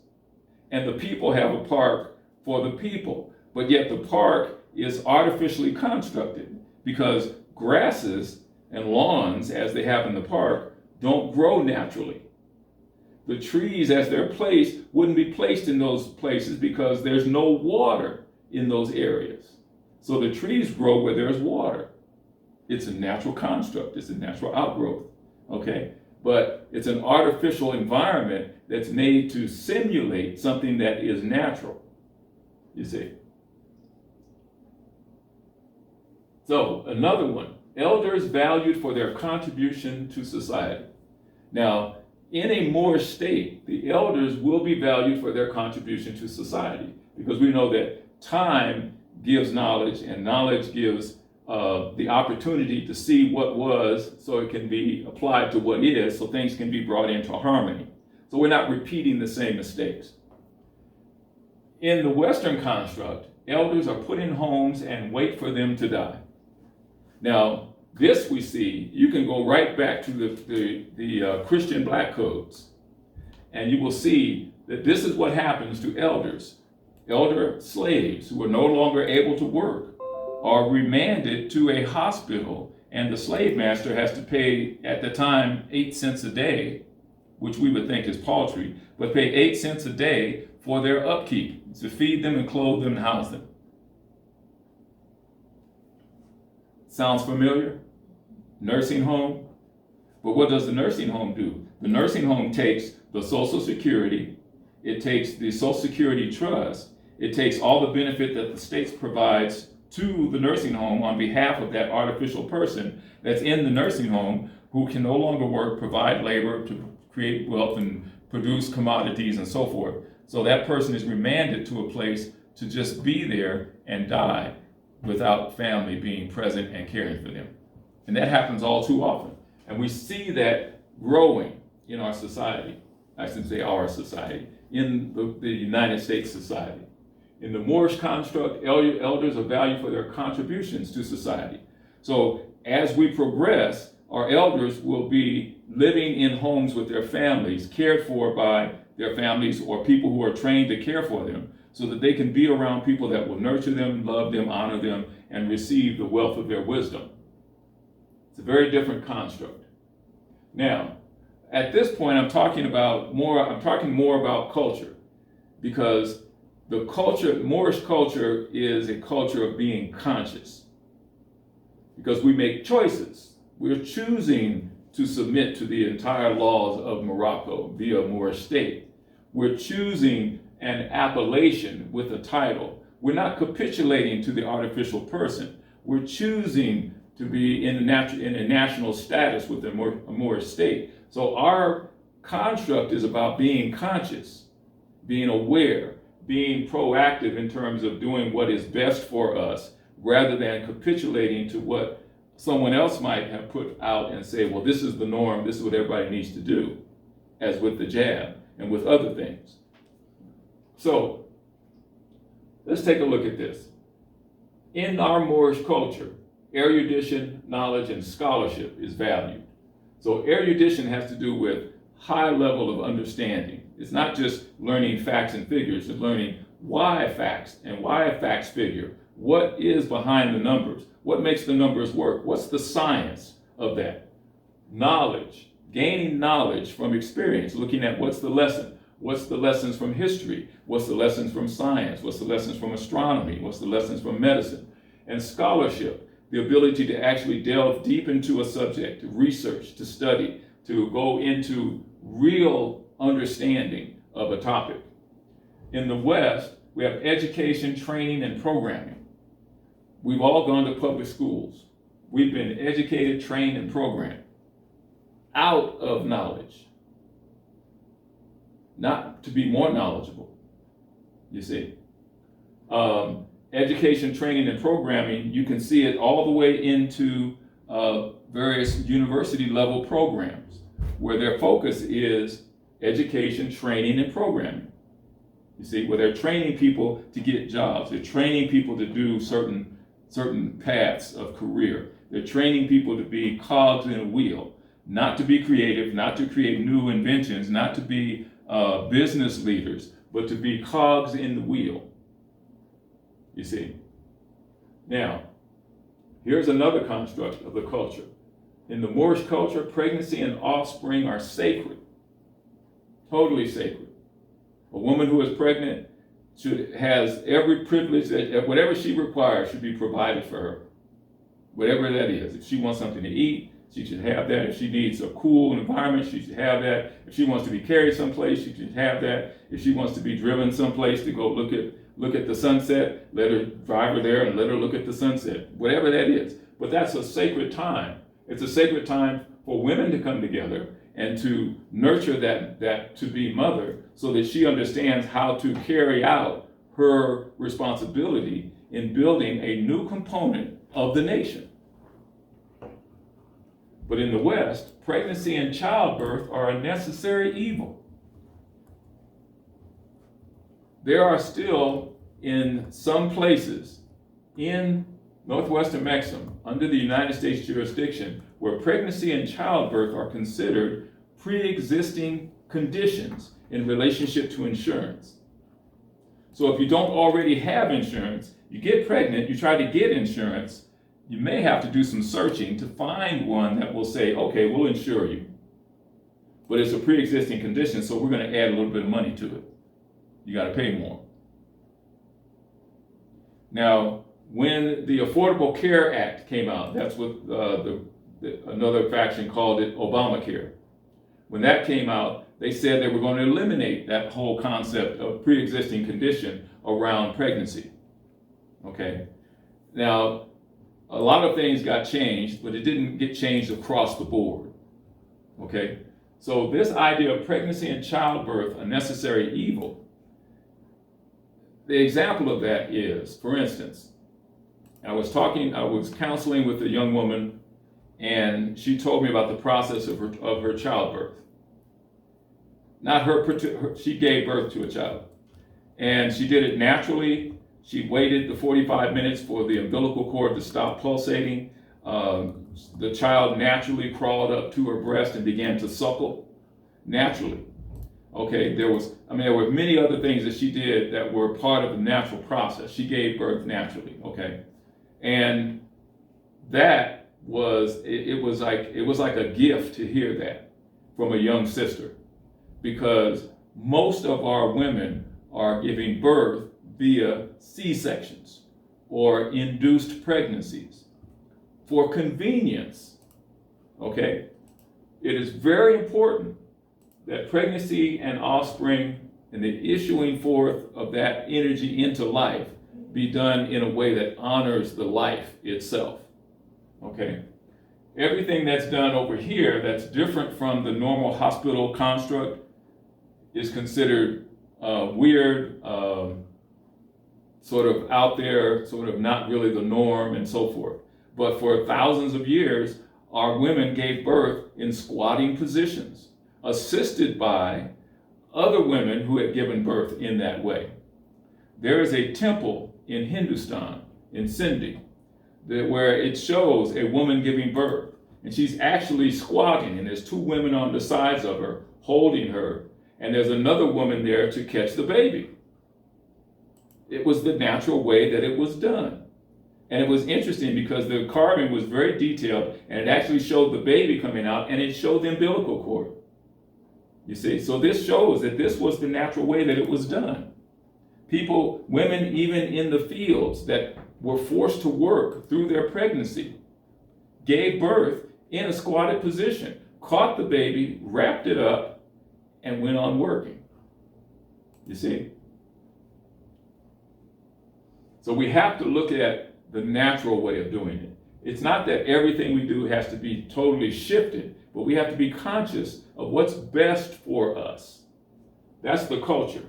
and the people have a park for the people. But yet the park is artificially constructed because grasses and lawns, as they have in the park, don't grow naturally. The trees, as they're placed, wouldn't be placed in those places because there's no water in those areas. So the trees grow where there's water. It's a natural construct. It's a natural outgrowth. Okay? But it's an artificial environment that's made to simulate something that is natural. You see? So, another one. Elders valued for their contribution to society. Now, in a Moorish state, the elders will be valued for their contribution to society, because we know that time gives knowledge, and knowledge gives the opportunity to see what was, so it can be applied to what is, so things can be brought into harmony. So we're not repeating the same mistakes. In the Western construct, elders are put in homes and wait for them to die. Now, this we see, you can go right back to the Christian black codes, and you will see that this is what happens to elders. Elder slaves who are no longer able to work are remanded to a hospital, and the slave master has to pay, at the time, 8 cents a day, which we would think is paltry, but pay 8 cents a day for their upkeep, to feed them and clothe them and house them. Sounds familiar? Nursing home. But what does the nursing home do? The nursing home takes the Social Security, it takes the Social Security trust, it takes all the benefit that the state provides to the nursing home on behalf of that artificial person that's in the nursing home, who can no longer work, provide labor to create wealth and produce commodities and so forth. So that person is remanded to a place to just be there and die without family being present and caring for them. And that happens all too often. And we see that growing in our society. I should say our society, in the United States society. In the Moorish construct, elders are valued for their contributions to society. So as we progress, our elders will be living in homes with their families, cared for by their families or people who are trained to care for them, so that they can be around people that will nurture them, love them, honor them, and receive the wealth of their wisdom. It's a very different construct. Now, at this point, I'm talking more about culture, because the culture, Moorish culture, is a culture of being conscious. Because we make choices. We're choosing to submit to the entire laws of Morocco via Moorish state. We're choosing an appellation with a title. We're not capitulating to the artificial person. We're choosing to be in a national status with a Moorish state. So our construct is about being conscious, being aware, being proactive in terms of doing what is best for us, rather than capitulating to what someone else might have put out and say, well, this is the norm, this is what everybody needs to do, as with the jab and with other things. So let's take a look at this. In our Moorish culture, erudition, knowledge, and scholarship is valued. So erudition has to do with high level of understanding. It's not just learning facts and figures, it's learning why facts and why facts figure. What is behind the numbers? What makes the numbers work? What's the science of that? Knowledge, gaining knowledge from experience, looking at what's the lesson. What's the lessons from history? What's the lessons from science? What's the lessons from astronomy? What's the lessons from medicine? And scholarship, the ability to actually delve deep into a subject, to research, to study, to go into real understanding of a topic. In the West, we have education, training, and programming. We've all gone to public schools. We've been educated, trained, and programmed out of knowledge, not to be more knowledgeable, you see. Education, training, and programming, you can see it all the way into various university level programs where their focus is education, training, and programming. You see, where they're training people to get jobs. They're training people to do certain certain paths of career. They're training people to be cogs in a wheel, not to be creative, not to create new inventions, not to be business leaders, but to be cogs in the wheel. You see? Now, here's another construct of the culture. In the Moorish culture, pregnancy and offspring are sacred, totally sacred. A woman who is pregnant has every privilege that whatever she requires should be provided for her, whatever that is. If she wants something to eat, she should have that. If she needs a cool environment, she should have that. If she wants to be carried someplace, she should have that. If she wants to be driven someplace to go look at the sunset, let her drive her there and let her look at the sunset, whatever that is. But that's a sacred time. It's a sacred time for women to come together and to nurture that to be mother, so that she understands how to carry out her responsibility in building a new component of the nation. But in the West, pregnancy and childbirth are a necessary evil. There are still, in some places in northwestern Mexico, under the United States jurisdiction, where pregnancy and childbirth are considered pre-existing conditions in relationship to insurance. So if you don't already have insurance, you get pregnant, you try to get insurance, you may have to do some searching to find one that will say, okay, we'll insure you. But it's a pre-existing condition, so we're going to add a little bit of money to it. You got to pay more. Now, when the Affordable Care Act came out, that's what another faction called it Obamacare. When that came out, they said they were going to eliminate that whole concept of pre-existing condition around pregnancy. Okay? Now, a lot of things got changed, but it didn't get changed across the board. Okay? So this idea of pregnancy and childbirth, a necessary evil, the example of that is, for instance, I was counseling with a young woman, and she told me about the process of her childbirth. She gave birth to a child, and she did it naturally. She waited the 45 minutes for the umbilical cord to stop pulsating. The child naturally crawled up to her breast and began to suckle naturally. Okay, there were many other things that she did that were part of the natural process. She gave birth naturally. Okay, and that was it was like a gift to hear that from a young sister, because most of our women are giving birth via C-sections or induced pregnancies for convenience. Okay, it is very important that pregnancy and offspring and the issuing forth of that energy into life be done in a way that honors the life itself. Okay? Everything that's done over here that's different from the normal hospital construct is considered weird, sort of out there, sort of not really the norm, and so forth. But for thousands of years, our women gave birth in squatting positions, assisted by other women who had given birth in that way. There is a temple in Hindustan, in Sindhi, where it shows a woman giving birth, and she's actually squatting, and there's two women on the sides of her holding her, and there's another woman there to catch the baby. It was the natural way that it was done. And it was interesting because the carving was very detailed, and it actually showed the baby coming out, and it showed the umbilical cord. You see, so this shows that this was the natural way that it was done. Women even in the fields that were forced to work through their pregnancy, gave birth in a squatted position, caught the baby, wrapped it up, and went on working. You see? So we have to look at the natural way of doing it. It's not that everything we do has to be totally shifted, but we have to be conscious of what's best for us. That's the culture.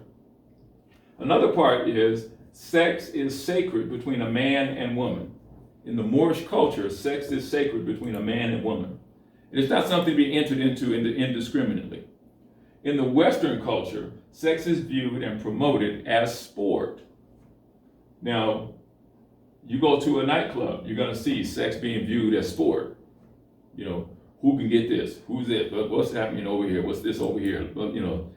Another part is sex is sacred between a man and woman. In the Moorish culture, sex is sacred between a man and woman. It is not something to be entered into indiscriminately. In the Western culture, sex is viewed and promoted as sport. Now, You go to a nightclub, you're going to see sex being viewed as sport. You know, who can get this? Who's it? What's happening over here? What's this over here? You know,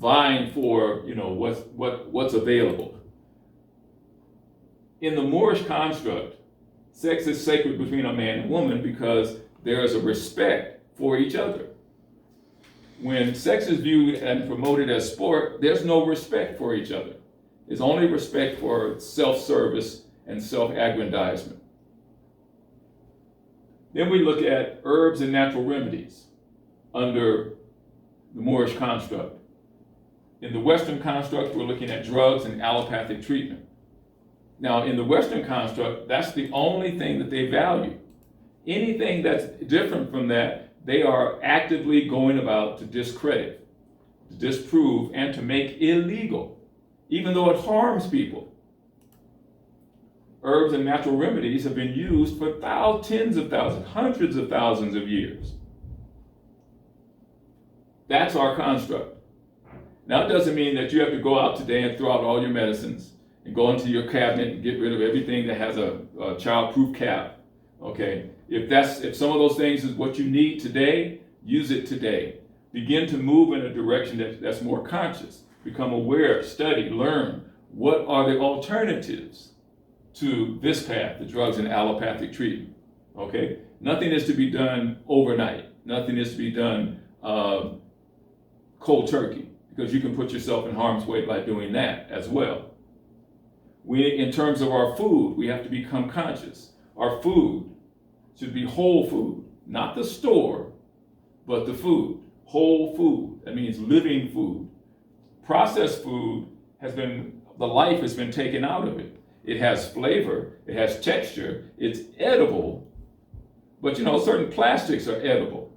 vying for, you know, what's available. In the Moorish construct, sex is sacred between a man and woman because there is a respect for each other. When sex is viewed and promoted as sport, there's no respect for each other. It's only respect for self-service and self-aggrandizement. Then we look at herbs and natural remedies under the Moorish construct. In the Western construct, we're looking at drugs and allopathic treatment. Now, in the Western construct, that's the only thing that they value. Anything that's different from that, they are actively going about to discredit, to disprove, and to make illegal, even though it harms people. Herbs and natural remedies have been used for tens of thousands, hundreds of thousands of years. That's our construct. Now, it doesn't mean that you have to go out today and throw out all your medicines and go into your cabinet and get rid of everything that has a child-proof cap. Okay? If some of those things is what you need today, use it today. Begin to move in a direction that's more conscious. Become aware, study, learn. What are the alternatives to this path, the drugs and allopathic treatment? Okay? Nothing is to be done overnight. Nothing is to be done cold turkey, because you can put yourself in harm's way by doing that as well. In terms of our food, we have to become conscious. Our food should be whole food, not the store, but the food. Whole food. That means living food. Processed food the life has been taken out of it. It has flavor, it has texture, it's edible, but certain plastics are edible.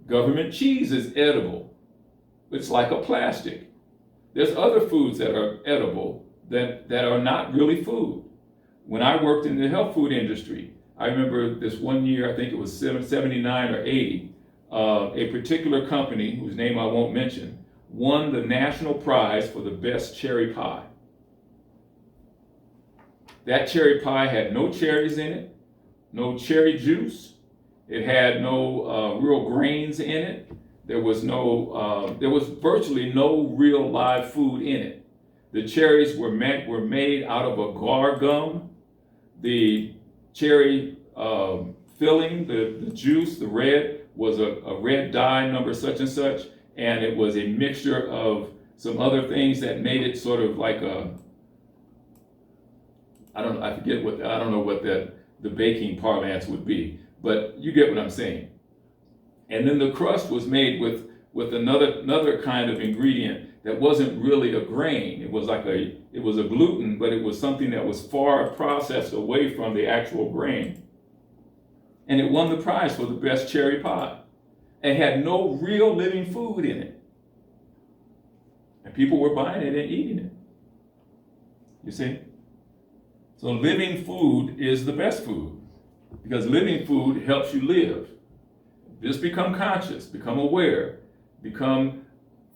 Government cheese is edible. It's like a plastic. There's other foods that are edible that are not really food. When I worked in the health food industry, I remember this one year, I think it was 79 or 80, a particular company, whose name I won't mention, won the national prize for the best cherry pie. That cherry pie had no cherries in it, no cherry juice. It had no real grains in it. There was virtually no real live food in it. The cherries were made out of a guar gum. The cherry filling, the juice, the red, was a red dye number such and such, and it was a mixture of some other things that made it sort of like I don't know what the baking parlance would be, but you get what I'm saying. And then the crust was made with another kind of ingredient that wasn't really a grain. It was a gluten, but it was something that was far processed away from the actual grain. And it won the prize for the best cherry pie. It had no real living food in it. And people were buying it and eating it. You see? So living food is the best food, because living food helps you live. Just become conscious, become aware, become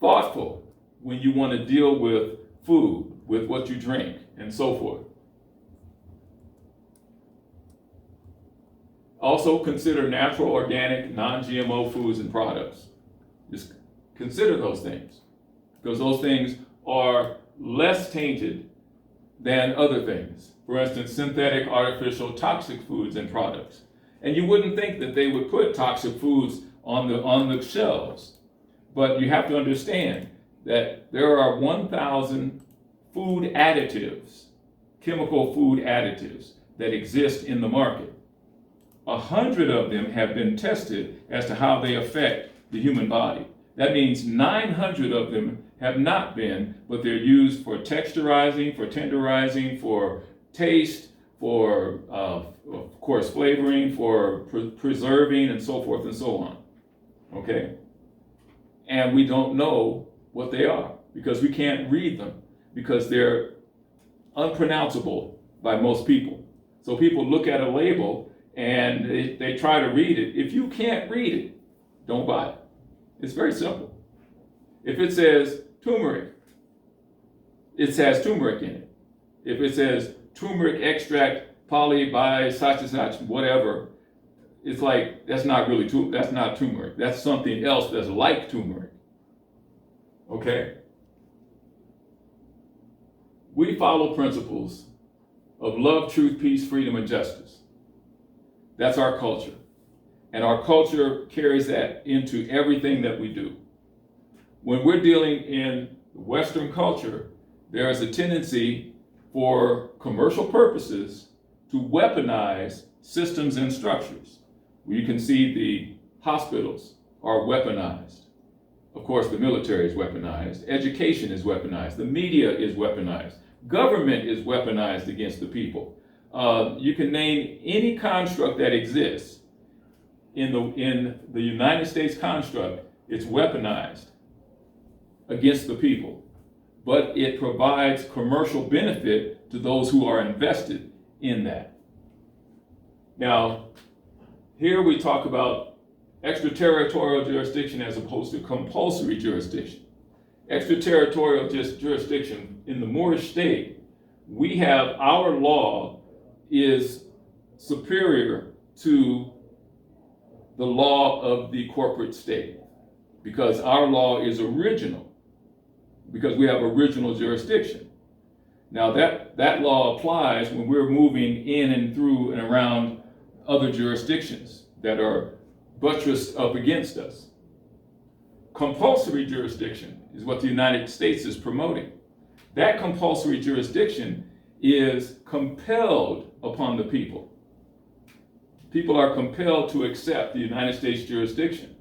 thoughtful when you want to deal with food, with what you drink, and so forth. Also consider natural, organic, non-GMO foods and products. Just consider those things, because those things are less tainted than other things. For instance, synthetic, artificial, toxic foods and products. And you wouldn't think that they would put toxic foods on the shelves. But you have to understand that there are 1,000 food additives, chemical food additives, that exist in the market. 100 of them have been tested as to how they affect the human body. That means 900 of them have not been, but they're used for texturizing, for tenderizing, for taste, for, of course, flavoring, for preserving, and so forth and so on. Okay? And we don't know what they are, because we can't read them, because they're unpronounceable by most people. So people look at a label and they try to read it. If you can't read it, don't buy it. It's very simple. If it says turmeric, it has turmeric in it. If it says turmeric extract poly, bi, such and such, whatever. It's like, that's not really, that's not turmeric. That's something else that's like turmeric. Okay? We follow principles of love, truth, peace, freedom, and justice. That's our culture. And our culture carries that into everything that we do. When we're dealing in Western culture, there is a tendency for commercial purposes to weaponize systems and structures. You can see the hospitals are weaponized. Of course, the military is weaponized. Education is weaponized. The media is weaponized. Government is weaponized against the people. You can name any construct that exists in the United States construct. It's weaponized against the people, but it provides commercial benefit to those who are invested in that. Now, here we talk about extraterritorial jurisdiction as opposed to compulsory jurisdiction. Extraterritorial jurisdiction in the Moorish state, we have our law is superior to the law of the corporate state because our law is original, because we have original jurisdiction. Now that law applies when we're moving in and through and around other jurisdictions that are buttressed up against us. Compulsory jurisdiction is what the United States is promoting. That compulsory jurisdiction is compelled upon the people. People are compelled to accept the United States jurisdiction.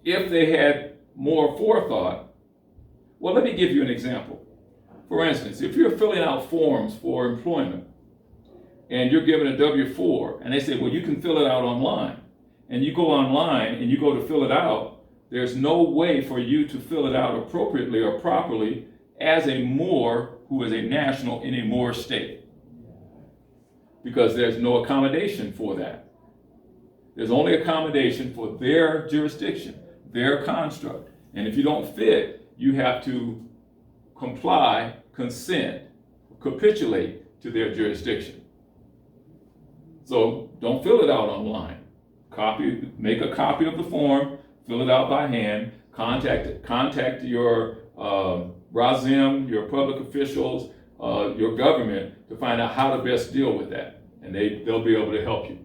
If they had more forethought, well, let me give you an example. For instance, if you're filling out forms for employment and you're given a W-4 and they say, well, you can fill it out online, and you go online and you go to fill it out, there's no way for you to fill it out appropriately or properly as a Moor who is a national in a Moor state, because there's no accommodation for that. There's only accommodation for their jurisdiction, their construct. And if you don't fit, you have to comply, consent, capitulate to their jurisdiction. So don't fill it out online. Make a copy of the form, fill it out by hand, contact your Razim, your public officials, your government to find out how to best deal with that. And they'll be able to help you.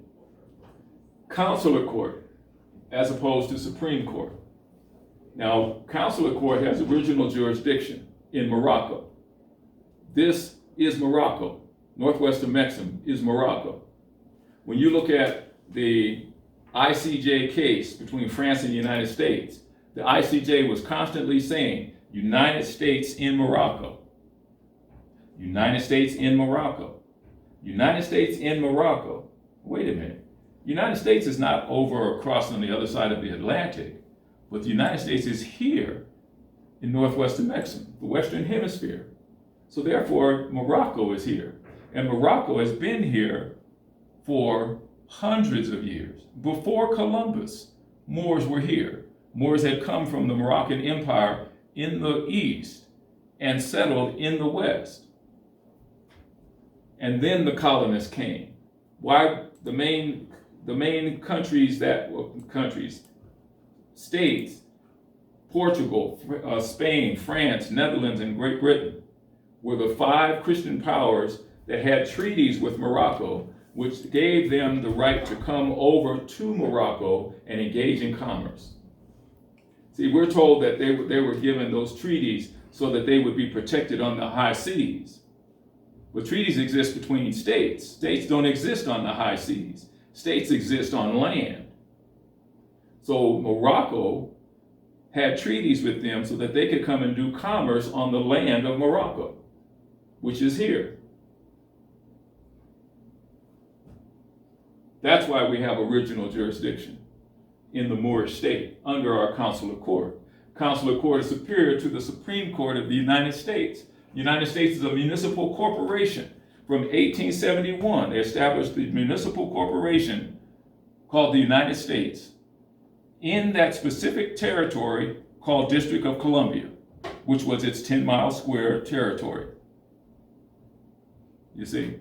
Consular court, as opposed to Supreme Court. Now, consular court has original jurisdiction in Morocco. This is Morocco. Northwestern Mexico is Morocco. When you look at the ICJ case between France and the United States, the ICJ was constantly saying, United States in Morocco. United States in Morocco. United States in Morocco. Wait a minute. United States is not over or across on the other side of the Atlantic, but the United States is here in northwestern Mexico, the Western Hemisphere. So therefore, Morocco is here. And Morocco has been here for hundreds of years. Before Columbus, Moors were here. Moors had come from the Moroccan Empire in the east and settled in the west. And then the colonists came. Why the main states, Portugal, Spain, France, Netherlands, and Great Britain were the 5 Christian powers that had treaties with Morocco, which gave them the right to come over to Morocco and engage in commerce. See, we're told that they were given those treaties so that they would be protected on the high seas. But treaties exist between states. States don't exist on the high seas. States exist on land. So Morocco had treaties with them so that they could come and do commerce on the land of Morocco, which is here. That's why we have original jurisdiction in the Moorish state under our consular court. Consular court is superior to the Supreme Court of the United States. The United States is a municipal corporation. From 1871, they established the municipal corporation called the United States in that specific territory called District of Columbia, which was its 10-mile square territory. You see?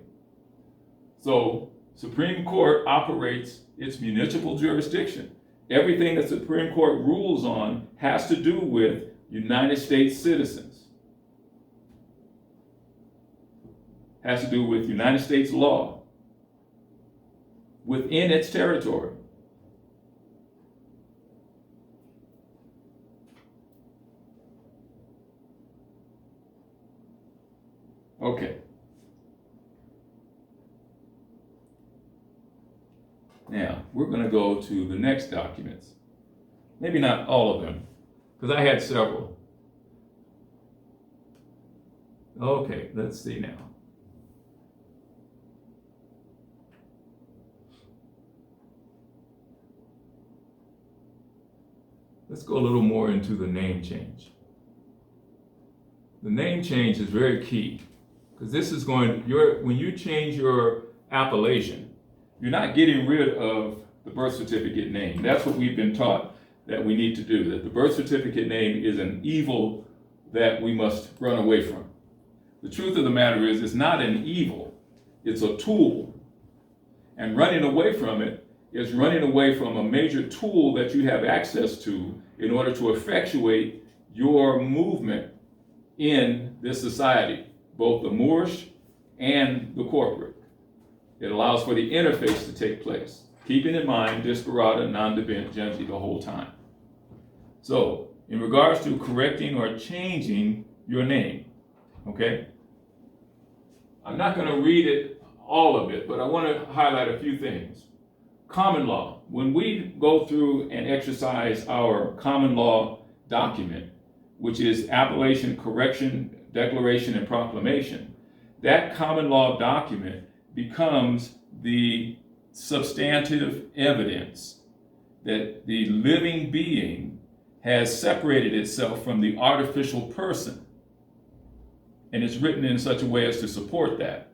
So Supreme Court operates its municipal jurisdiction. Everything that Supreme Court rules on has to do with United States citizens. Has to do with United States law within its territory. Okay. Now, we're going to go to the next documents. Maybe not all of them, because I had several. Okay, let's see now. Let's go a little more into the name change. The name change is very key, because this is when you change your appellation, you're not getting rid of the birth certificate name. That's what we've been taught that we need to do, that the birth certificate name is an evil that we must run away from. The truth of the matter is, it's not an evil, it's a tool. And running away from it is running away from a major tool that you have access to in order to effectuate your movement in this society, both the Moorish and the corporate. It allows for the interface to take place, keeping in mind disparata non debent genti the whole time. So, in regards to correcting or changing your name, okay? I'm not going to read it, all of it, but I want to highlight a few things. Common law. When we go through and exercise our common law document, which is appellation, correction, declaration, and proclamation, that common law document becomes the substantive evidence that the living being has separated itself from the artificial person. And it's written in such a way as to support that.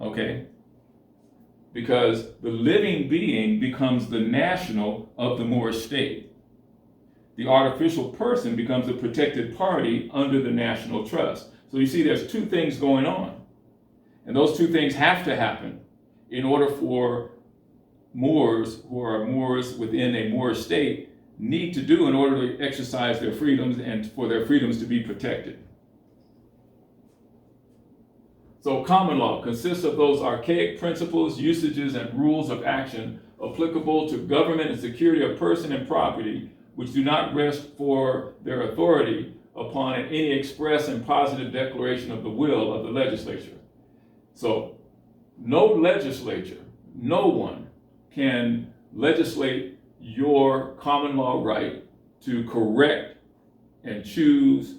Okay? Because the living being becomes the national of the Moorish state. The artificial person becomes a protected party under the national trust. So you see, there's two things going on. And those two things have to happen in order for Moors who are Moors within a Moorish state need to do in order to exercise their freedoms and for their freedoms to be protected. So common law consists of those archaic principles, usages, and rules of action applicable to government and security of person and property, which do not rest for their authority upon any express and positive declaration of the will of the legislature. So no legislature, no one can legislate your common law right to correct and choose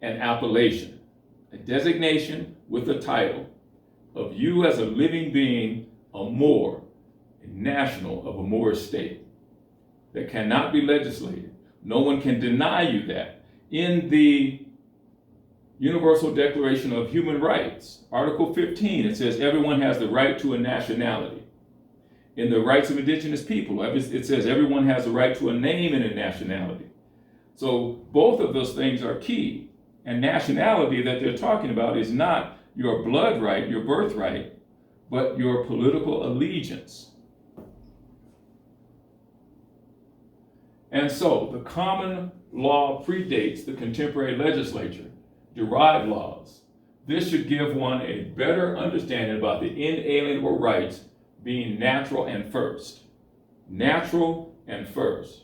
an appellation, a designation with a title of you as a living being, a Moor, a national of a Moorish state. That cannot be legislated. No one can deny you that. In the Universal Declaration of Human Rights, Article 15, it says everyone has the right to a nationality. In the rights of indigenous people, it says everyone has the right to a name and a nationality. So both of those things are key. And nationality that they're talking about is not your blood right, your birthright, but your political allegiance. And so the common law predates the contemporary legislature, derived laws. This should give one a better understanding about the inalienable rights being natural and first. Natural and first.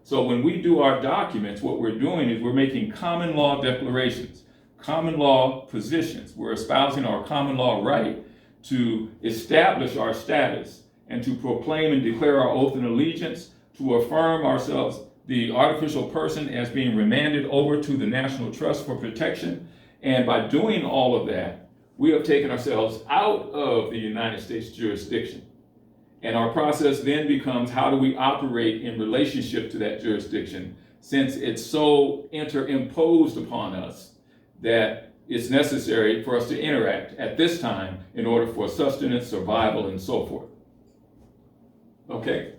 So when we do our documents, what we're doing is we're making common law declarations, common law positions. We're espousing our common law right to establish our status and to proclaim and declare our oath and allegiance, to affirm ourselves, the artificial person, as being remanded over to the National Trust for protection. And by doing all of that, we have taken ourselves out of the United States jurisdiction. And our process then becomes, how do we operate in relationship to that jurisdiction, since it's so interimposed upon us that it's necessary for us to interact at this time in order for sustenance, survival, and so forth. Okay?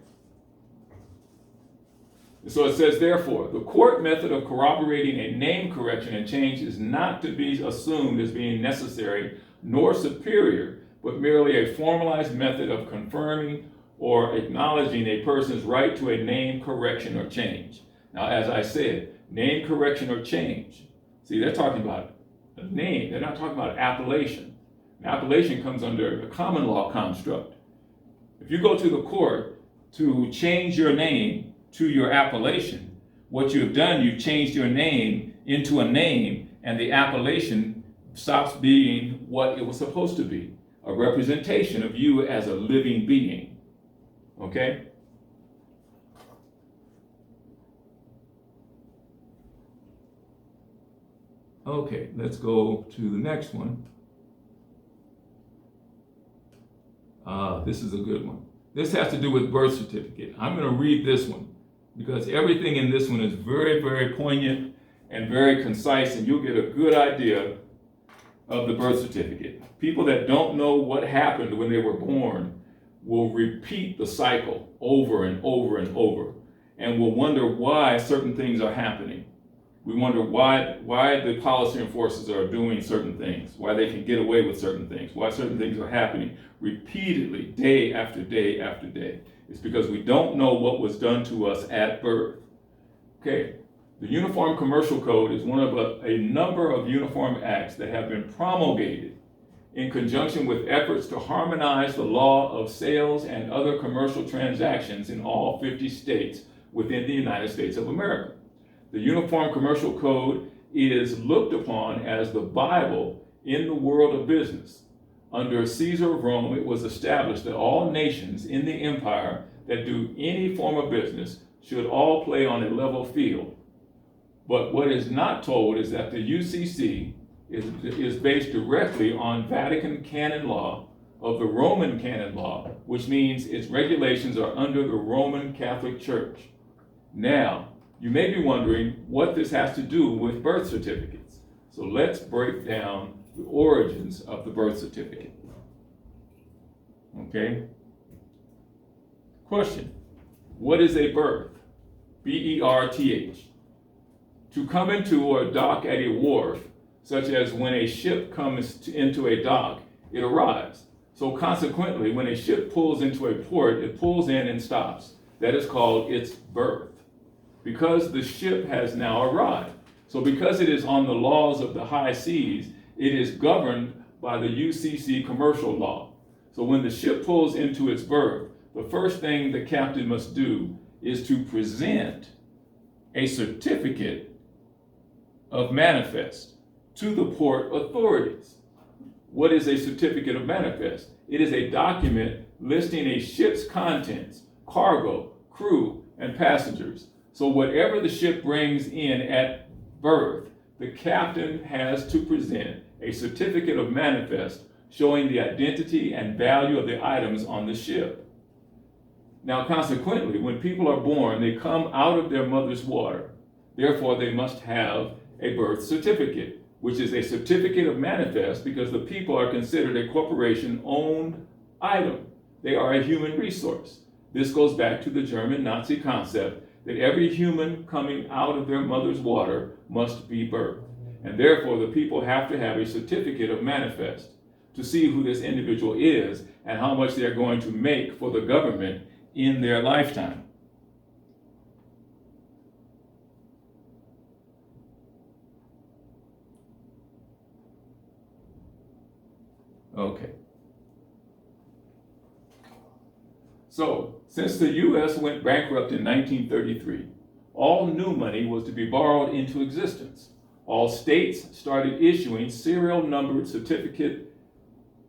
So it says, therefore, the court method of corroborating a name correction and change is not to be assumed as being necessary nor superior but merely a formalized method of confirming or acknowledging a person's right to a name correction or change. Now, as I said, name correction or change. See, they're talking about a name. They're not talking about appellation. An appellation comes under the common law construct. If you go to the court to change your name to your appellation, what you've done, you've changed your name into a name, and the appellation stops being what it was supposed to be, a representation of you as a living being. Okay? Okay, let's go to the next one. This is a good one. This has to do with birth certificate. I'm going to read this one because everything in this one is very, very poignant and very concise, and you'll get a good idea of the birth certificate. People that don't know what happened when they were born will repeat the cycle over and over and over, and will wonder why certain things are happening. We wonder why the policy enforcers are doing certain things, why they can get away with certain things, why certain things are happening repeatedly, day after day after day. It's because we don't know what was done to us at birth. Okay, the Uniform Commercial Code is one of a number of uniform acts that have been promulgated in conjunction with efforts to harmonize the law of sales and other commercial transactions in all 50 states within the United States of America. The Uniform Commercial Code is looked upon as the Bible in the world of business. Under Caesar of Rome, it was established that all nations in the empire that do any form of business should all play on a level field. But what is not told is that the UCC is based directly on Vatican canon law of the Roman canon law, which means its regulations are under the Roman Catholic Church. Now, you may be wondering what this has to do with birth certificates. So let's break down the origins of the birth certificate. Okay? Question: what is a berth? B-E-R-T-H. To come into or dock at a wharf, such as when a ship comes into a dock, it arrives. So consequently, when a ship pulls into a port, it pulls in and stops. That is called its berth, because the ship has now arrived. So because it is on the laws of the high seas, it is governed by the UCC commercial law. So when the ship pulls into its berth, the first thing the captain must do is to present a certificate of manifest to the port authorities. What is a certificate of manifest? It is a document listing a ship's contents, cargo, crew, and passengers. So whatever the ship brings in at berth, the captain has to present a certificate of manifest showing the identity and value of the items on the ship. Now, consequently, when people are born, they come out of their mother's water. Therefore, they must have a birth certificate, which is a certificate of manifest because the people are considered a corporation-owned item. They are a human resource. This goes back to the German Nazi concept that every human coming out of their mother's water must be birthed. And therefore, the people have to have a certificate of manifest to see who this individual is and how much they're going to make for the government in their lifetime. Okay. So, since the U.S. went bankrupt in 1933, all new money was to be borrowed into existence. All states started issuing serial numbered certificate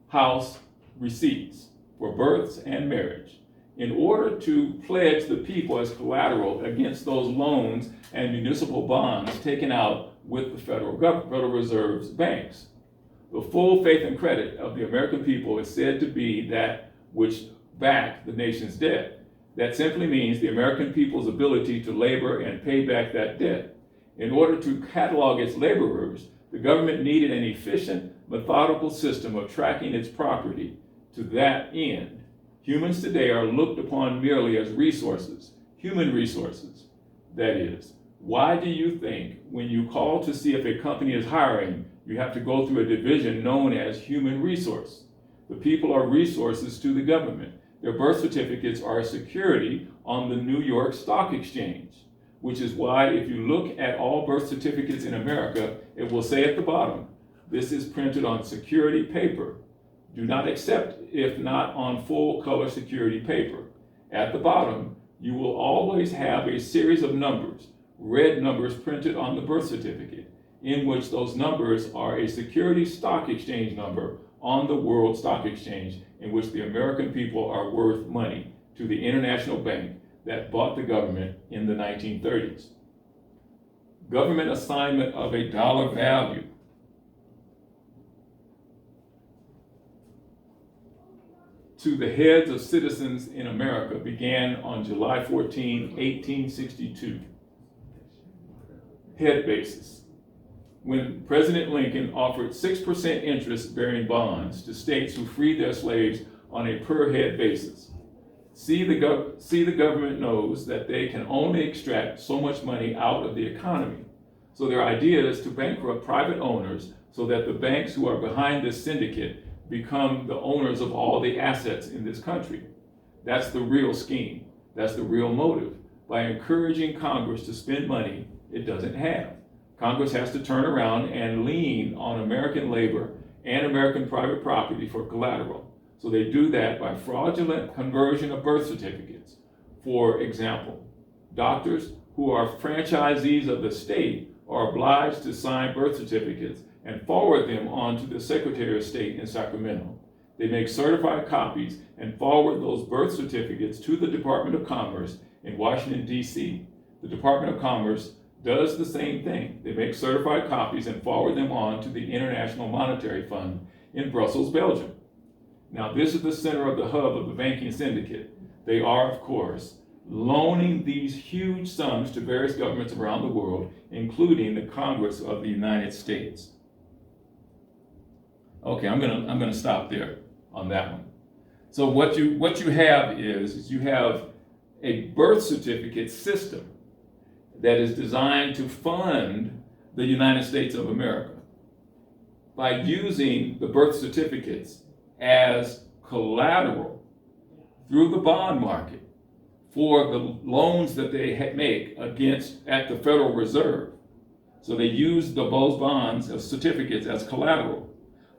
house receipts for births and marriage in order to pledge the people as collateral against those loans and municipal bonds taken out with the Federal Reserve's banks. The full faith and credit of the American people is said to be that which backed the nation's debt. That simply means the American people's ability to labor and pay back that debt. In order to catalog its laborers, the government needed an efficient, methodical system of tracking its property. To that end, humans today are looked upon merely as resources, human resources. That is, why do you think when you call to see if a company is hiring, you have to go through a division known as human resource? The people are resources to the government. Their birth certificates are a security on the New York Stock Exchange, which is why if you look at all birth certificates in America, it will say at the bottom, this is printed on security paper. Do not accept if not on full color security paper. At the bottom, you will always have a series of numbers, red numbers printed on the birth certificate, in which those numbers are a security stock exchange number on the World Stock Exchange, in which the American people are worth money to the international bank that bought the government in the 1930s. Government assignment of a dollar value. To the heads of citizens in America began on July 14, 1862. Head basis. When President Lincoln offered 6% interest-bearing bonds to states who freed their slaves on a per-head basis. See the government knows that they can only extract so much money out of the economy. So their idea is to bankrupt private owners so that the banks who are behind this syndicate become the owners of all the assets in this country. That's the real scheme. That's the real motive. By encouraging Congress to spend money it doesn't have. Congress has to turn around and lean on American labor and American private property for collateral. So they do that by fraudulent conversion of birth certificates. For example, doctors who are franchisees of the state are obliged to sign birth certificates and forward them on to the Secretary of State in Sacramento. They make certified copies and forward those birth certificates to the Department of Commerce in Washington, D.C. The Department of Commerce does the same thing. They make certified copies and forward them on to the International Monetary Fund in Brussels, Belgium. Now, this is the center of the hub of the banking syndicate. They are, of course, loaning these huge sums to various governments around the world, including the Congress of the United States. Okay, I'm gonna stop there on that one. So what you have is you have a birth certificate system that is designed to fund the United States of America by using the birth certificates as collateral through the bond market for the loans that they make at the Federal Reserve. So they use those bonds as certificates as collateral,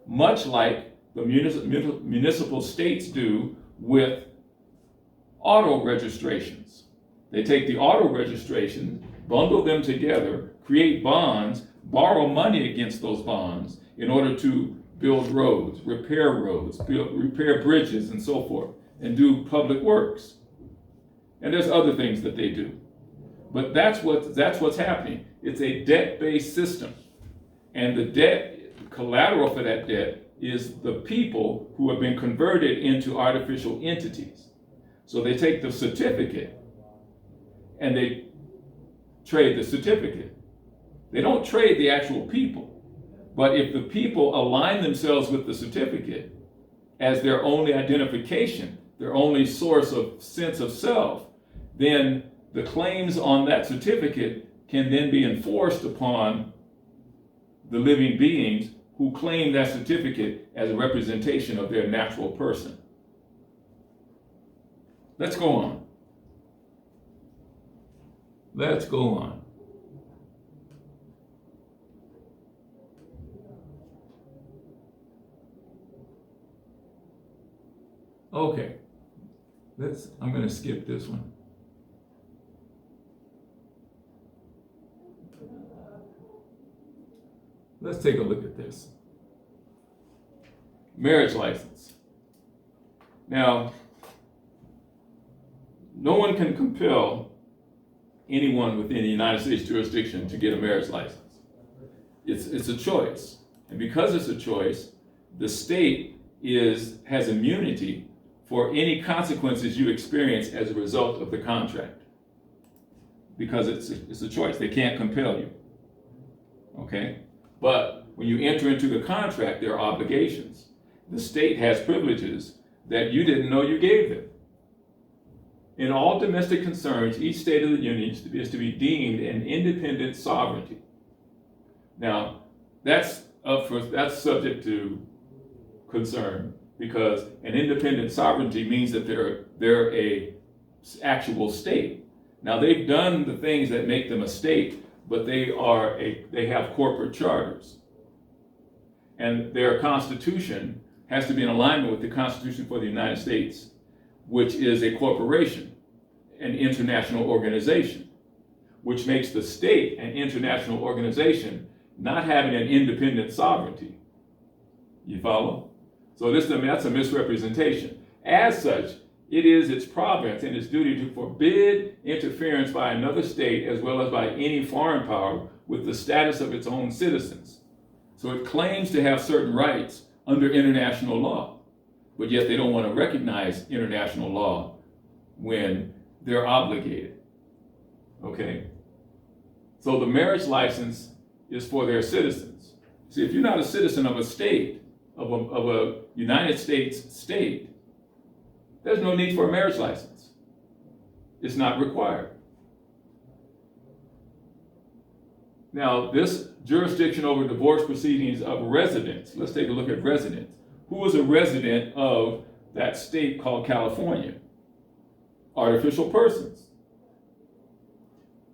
much like the municipal states do with auto registrations. They take the auto registration, bundle them together, create bonds, borrow money against those bonds in order to build roads, repair bridges, and so forth, and do public works. And there's other things that they do. But that's what's happening. It's a debt-based system. And the debt, collateral for that debt, is the people who have been converted into artificial entities. So they take the certificate and they trade the certificate. They don't trade the actual people. But if the people align themselves with the certificate as their only identification, their only source of sense of self, then the claims on that certificate can then be enforced upon the living beings who claim that certificate as a representation of their natural person. Let's go on. Let's go on. Okay, I'm going to skip this one. Let's take a look at this. Marriage license. Now, no one can compel anyone within the United States jurisdiction to get a marriage license. It's a choice. And because it's a choice, the state has immunity for any consequences you experience as a result of the contract. Because it's a choice. They can't compel you. Okay? But when you enter into the contract, there are obligations. The state has privileges that you didn't know you gave them. In all domestic concerns, each state of the union is to be deemed an independent sovereignty. Now, that's subject to concern because an independent sovereignty means that they're a actual state. Now they've done the things that make them a state, but they have corporate charters. And their constitution has to be in alignment with the Constitution for the United States, which is a corporation, an international organization, which makes the state an international organization, not having an independent sovereignty. You follow? So that's a misrepresentation. As such, it is its province and its duty to forbid interference by another state as well as by any foreign power with the status of its own citizens. So it claims to have certain rights under international law, but yet they don't want to recognize international law when they're obligated. Okay? So the marriage license is for their citizens. See, if you're not a citizen of a state, of a United States state, there's no need for a marriage license. It's not required. Now, this jurisdiction over divorce proceedings of residents, let's take a look at residents. Who is a resident of that state called California? Artificial persons.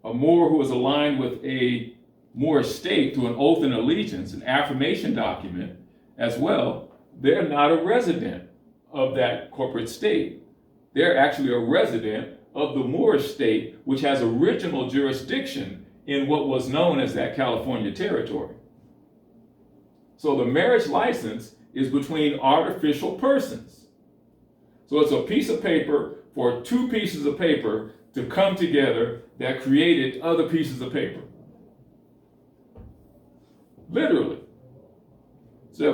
A Moor who is aligned with a Moorish state through an oath and allegiance, an affirmation document as well, they're not a resident of that corporate state. They're actually a resident of the Moorish state, which has original jurisdiction in what was known as that California territory. So the marriage license is between artificial persons. So it's a piece of paper for two pieces of paper to come together that created other pieces of paper. Literally. So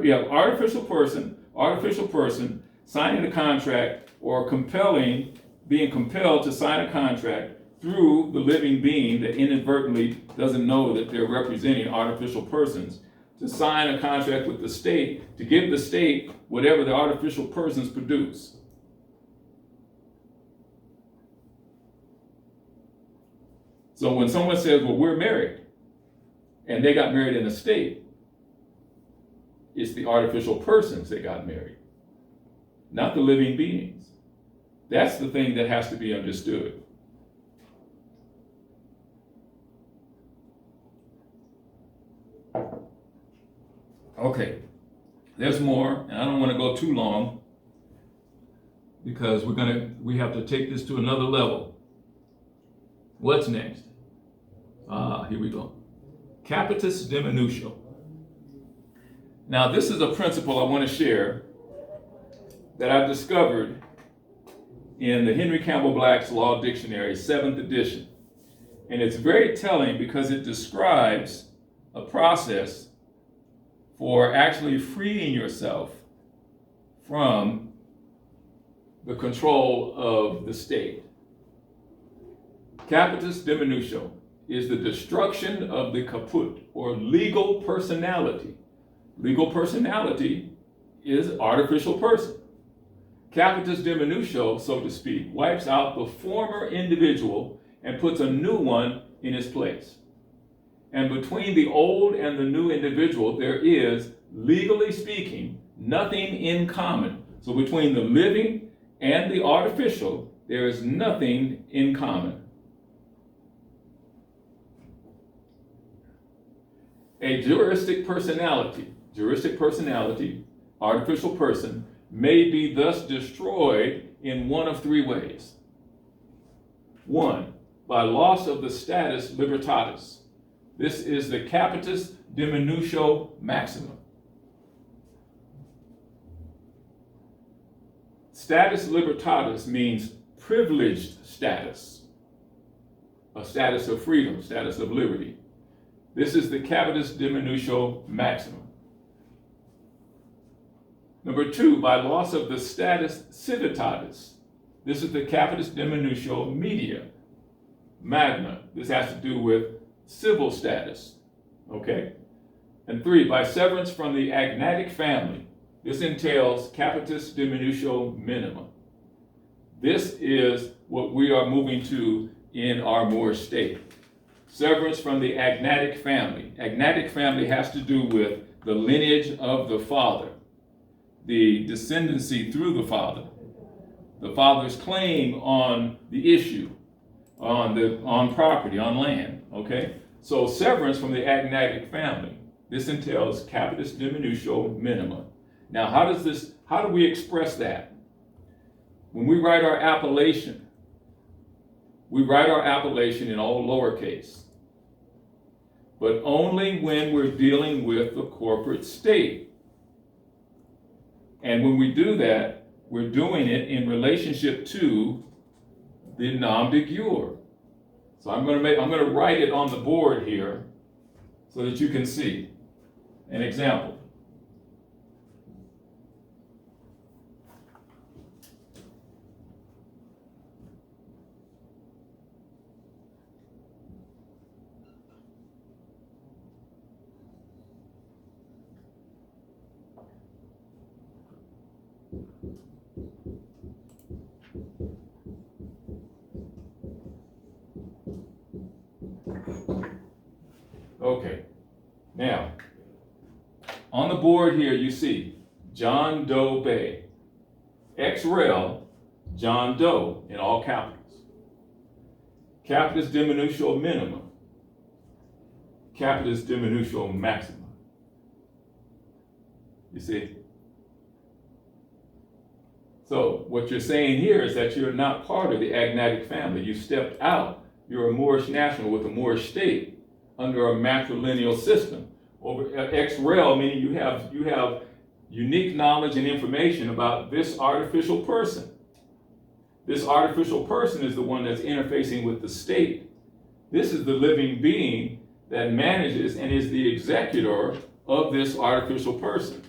you have artificial person signing a contract or being compelled to sign a contract through the living being that inadvertently doesn't know that they're representing artificial persons, to sign a contract with the state to give the state whatever the artificial persons produce. So when someone says, well, we're married, and they got married in a state, it's the artificial persons that got married, not the living beings. That's the thing that has to be understood. Okay, there's more, and I don't want to go too long because we have to take this to another level. What's next? Here we go. Capitis diminutio. Now, this is a principle I want to share that I've discovered in the Henry Campbell Black's Law Dictionary, 7th edition. And it's very telling because it describes a process for actually freeing yourself from the control of the state. Capitis diminutio is the destruction of the caput, or legal personality. Legal personality is artificial person. Capitis diminutio, so to speak, wipes out the former individual and puts a new one in his place. And between the old and the new individual, there is, legally speaking, nothing in common. So between the living and the artificial, there is nothing in common. A juristic personality, artificial person, may be thus destroyed in one of three ways. 1, by loss of the status libertatis. This is the capitis diminutio maxima. Status libertatis means privileged status, a status of freedom, status of liberty. This is the capitis diminutio maxima. Number 2, by loss of the status civitatis. This is the capitis diminutio media, magna. This has to do with civil status, okay? And 3, by severance from the agnatic family. This entails capitis diminutio minima. This is what we are moving to in our Moorish state. Severance from the agnatic family. Agnatic family has to do with the lineage of the father. the descendancy through the father's claim on the issue, on property, on land. Okay, so severance from the agnatic family. This entails capitis diminutio minima. Now, how do we express that? When we write our appellation, in all lowercase, but only when we're dealing with the corporate state. And when we do that, we're doing it in relationship to the nom de guerre. So I'm going to write it on the board here so that you can see an example. Okay, now, on the board here you see John Doe Bay, ex-rel John Doe in all capitals, capitis diminutio minima, capitis diminutio maxima. You see? So what you're saying here is that you're not part of the agnatic family. You stepped out. You're a Moorish national with a Moorish state under a matrilineal system. Over ex-rel, meaning you have unique knowledge and information about this artificial person. This artificial person is the one that's interfacing with the state. This is the living being that manages and is the executor of this artificial person.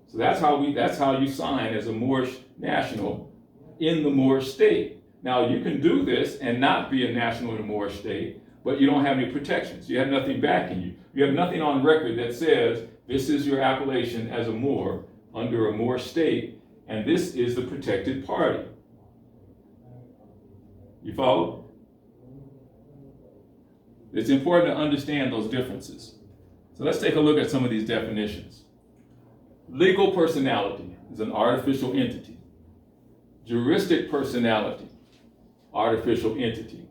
So that's how you sign as a Moorish national in the Moorish state. Now you can do this and not be a national in a Moorish state, but you don't have any protections. You have nothing backing you. You have nothing on record that says this is your appellation as a Moor under a Moorish state, and this is the protected party. You follow? It's important to understand those differences. So let's take a look at some of these definitions. Legal personality is an artificial entity. Juristic personality, artificial entity.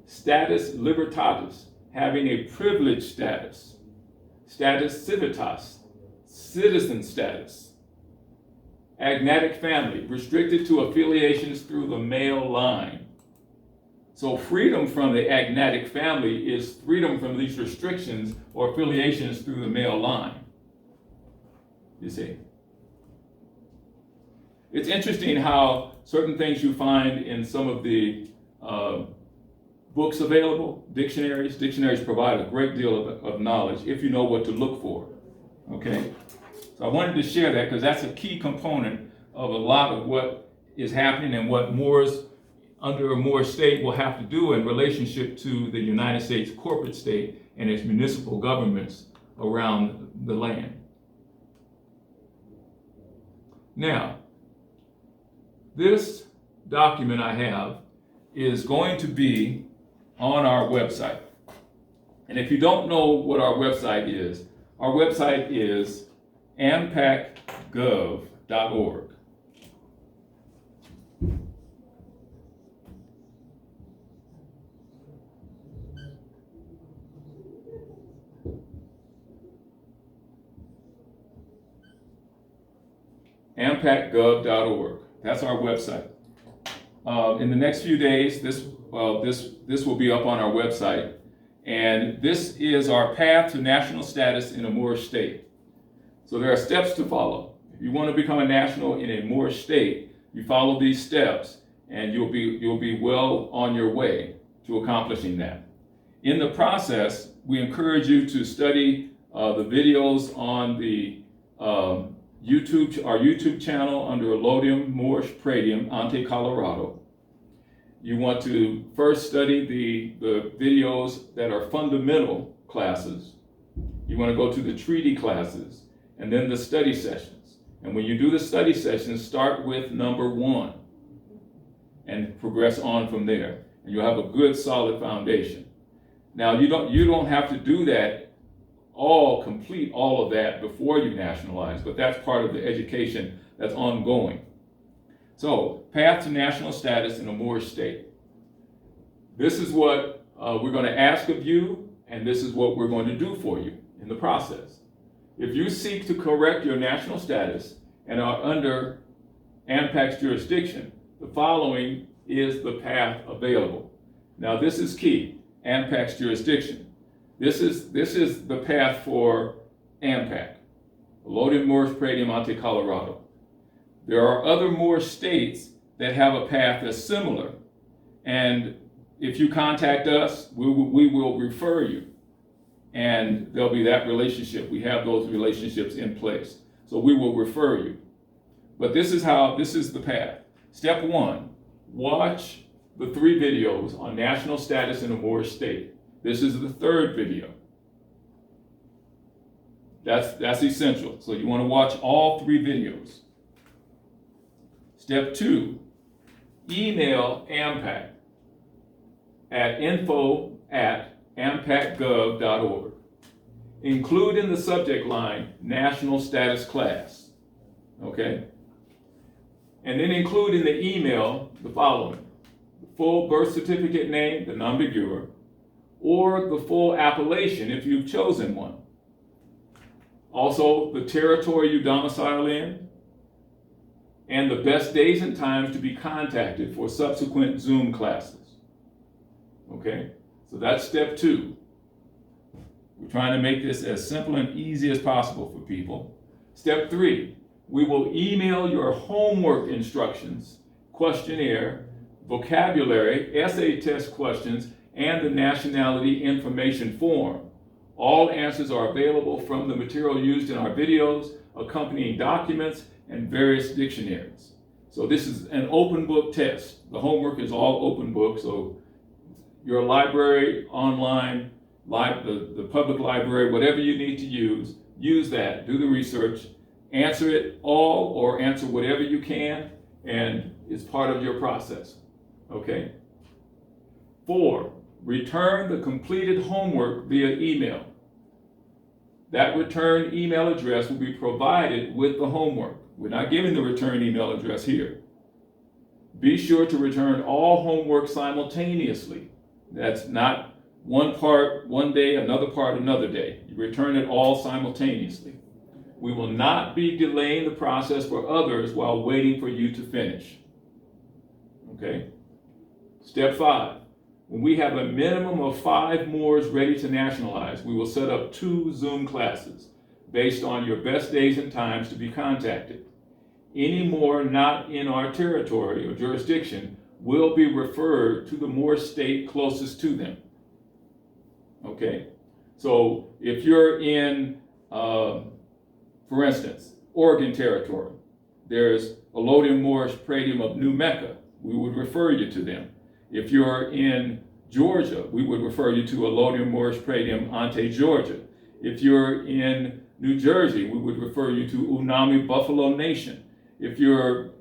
Status libertatis, having a privileged status. Status civitas, citizen status. Agnatic family, restricted to affiliations through the male line. So freedom from the agnatic family is freedom from these restrictions or affiliations through the male line. You see? It's interesting how certain things you find in some of the books available, dictionaries. Dictionaries provide a great deal of knowledge if you know what to look for. Okay? So I wanted to share that because that's a key component of a lot of what is happening and what Moors under a Moorish state will have to do in relationship to the United States corporate state and its municipal governments around the land. Now, this document I have is going to be on our website. And if you don't know what our website is ampacgov.org. ampacgov.org. That's our website. In the next few days, this will be up on our website, and this is our path to national status in a Moorish state. So there are steps to follow. If you want to become a national in a Moorish state, you follow these steps, and you'll be well on your way to accomplishing that. In the process, we encourage you to study the videos on the our YouTube channel under Lodium Moorish Pradium Ante Colorado. You want to first study the videos that are fundamental classes. You want to go to the treaty classes and then the study sessions. And when you do the study sessions, start with number 1 and progress on from there. And you'll have a good solid foundation. Now you don't have to do that all complete all of that before you nationalize, but that's part of the education that's ongoing. So, path to national status in a Moorish state. This is what we're going to ask of you, and this is what we're going to do for you in the process. If you seek to correct your national status and are under AMPAC's jurisdiction, the following is the path available. Now, this is key, AMPAC's jurisdiction. This is the path for AMPAC, Loaded Moorish Praedium ante Colorado. There are other Moorish states that have a path that's similar, and if you contact us, we will refer you, and there'll be that relationship. We have those relationships in place, so we will refer you. But this is the path. Step 1, watch the 3 videos on national status in a Moorish state. This is the 3rd video. That's essential. So you want to watch all 3 videos. Step 2, email AMPAC at info@ampacgov.org. Include in the subject line, national status class. Okay? And then include in the email the following: the full birth certificate name, the nom de guerre, or the full appellation if you've chosen one. Also, the territory you domicile in, and the best days and times to be contacted for subsequent Zoom classes. Okay, so that's step 2. We're trying to make this as simple and easy as possible for people. Step 3, we will email your homework instructions, questionnaire, vocabulary, essay test questions, and the nationality information form. All answers are available from the material used in our videos, accompanying documents, and various dictionaries. So this is an open book test. The homework is all open book, so your library, online, the public library, whatever you need to use that, do the research, answer it all or answer whatever you can, and it's part of your process. Okay? 4, return the completed homework via email. That return email address will be provided with the homework. We're not giving the return email address here. Be sure to return all homework simultaneously. That's not one part one day, another part another day. You return it all simultaneously. We will not be delaying the process for others while waiting for you to finish. Okay? Step 5. When we have a minimum of 5 Moors ready to nationalize, we will set up 2 Zoom classes based on your best days and times to be contacted. Any Moor not in our territory or jurisdiction will be referred to the Moor state closest to them. Okay? So if you're in, for instance, Oregon Territory, there's a Loaded Moorish Praedium of New Mecca. We would refer you to them. If you're in Georgia, we would refer you to a Loaded Moorish Praedium ante Georgia. If you're in New Jersey, we would refer you to Unami Buffalo Nation. If you're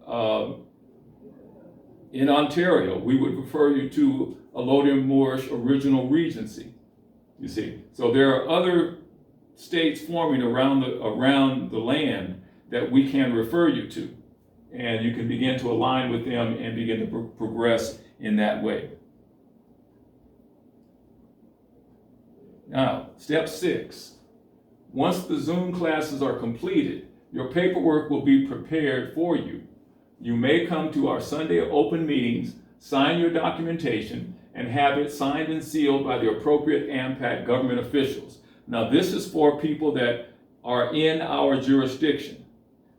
in Ontario, we would refer you to a Loaded Moorish Original Regency. You see, so there are other states forming around the land that we can refer you to, and you can begin to align with them and begin to progress in that way. Now, step 6. Once the Zoom classes are completed, your paperwork will be prepared for you. You may come to our Sunday open meetings, sign your documentation, and have it signed and sealed by the appropriate AMPAC government officials. Now, this is for people that are in our jurisdiction.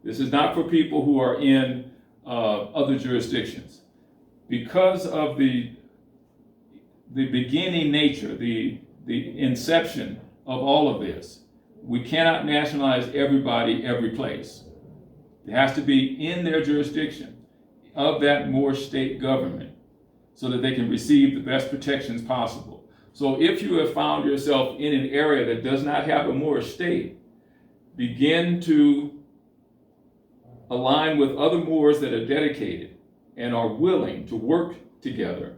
This is not for people who are in other jurisdictions. Because of the beginning nature, the inception of all of this, we cannot nationalize everybody every place. It has to be in their jurisdiction of that Moorish state government so that they can receive the best protections possible. So if you have found yourself in an area that does not have a Moorish state, begin to align with other Moors that are dedicated and are willing to work together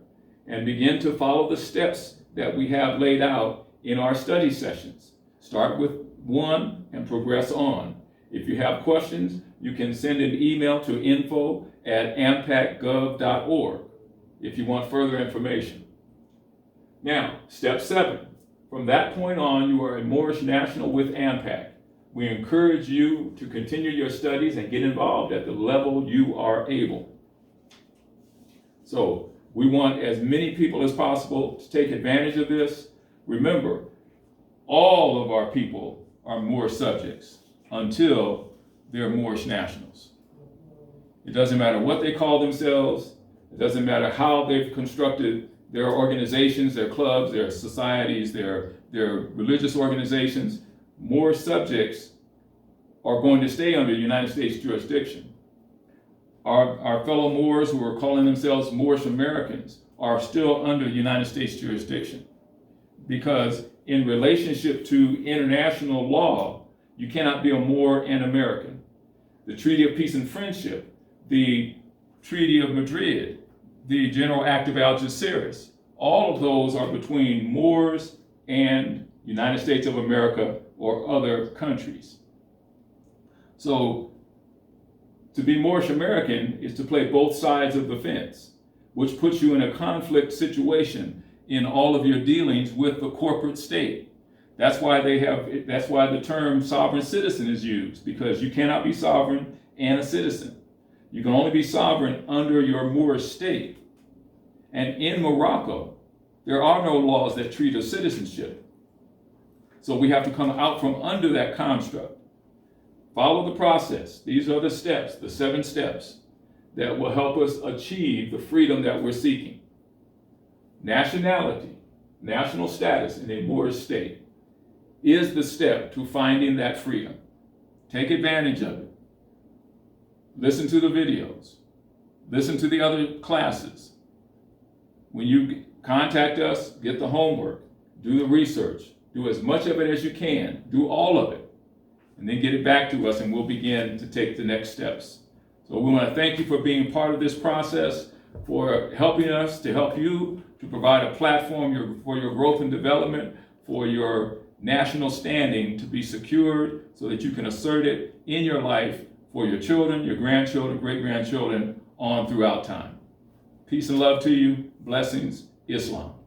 and begin to follow the steps that we have laid out in our study sessions. Start with one and progress on. If you have questions, you can send an email to info@ampacgov.org if you want further information. Now, step 7. From that point on, you are a Moorish national with AMPAC. We encourage you to continue your studies and get involved at the level you are able. So, we want as many people as possible to take advantage of this. Remember, all of our people are Moorish subjects until they're Moorish nationals. It doesn't matter what they call themselves. It doesn't matter how they've constructed their organizations, their clubs, their societies, their religious organizations. Moorish subjects are going to stay under United States jurisdiction. Our fellow Moors who are calling themselves Moorish Americans are still under United States jurisdiction, because in relationship to international law, you cannot be a Moor and American. The Treaty of Peace and Friendship, the Treaty of Madrid, the General Act of Algeciras, all of those are between Moors and United States of America or other countries. So to be Moorish American is to play both sides of the fence, which puts you in a conflict situation in all of your dealings with the corporate state. That's why the term sovereign citizen is used, because you cannot be sovereign and a citizen. You can only be sovereign under your Moorish state. And in Morocco, there are no laws that treat of citizenship. So we have to come out from under that construct. Follow the process. These are the steps, the 7 steps that will help us achieve the freedom that we're seeking. Nationality, national status in a Moorish state, is the step to finding that freedom. Take advantage of it. Listen to the videos. Listen to the other classes. When you contact us, get the homework, do the research, do as much of it as you can, do all of it, and then get it back to us, and we'll begin to take the next steps. So we want to thank you for being part of this process, for helping us to help you to provide a platform for your growth and development, for your national standing to be secured so that you can assert it in your life for your children, your grandchildren, great-grandchildren, on throughout time. Peace and love to you. Blessings. Islam.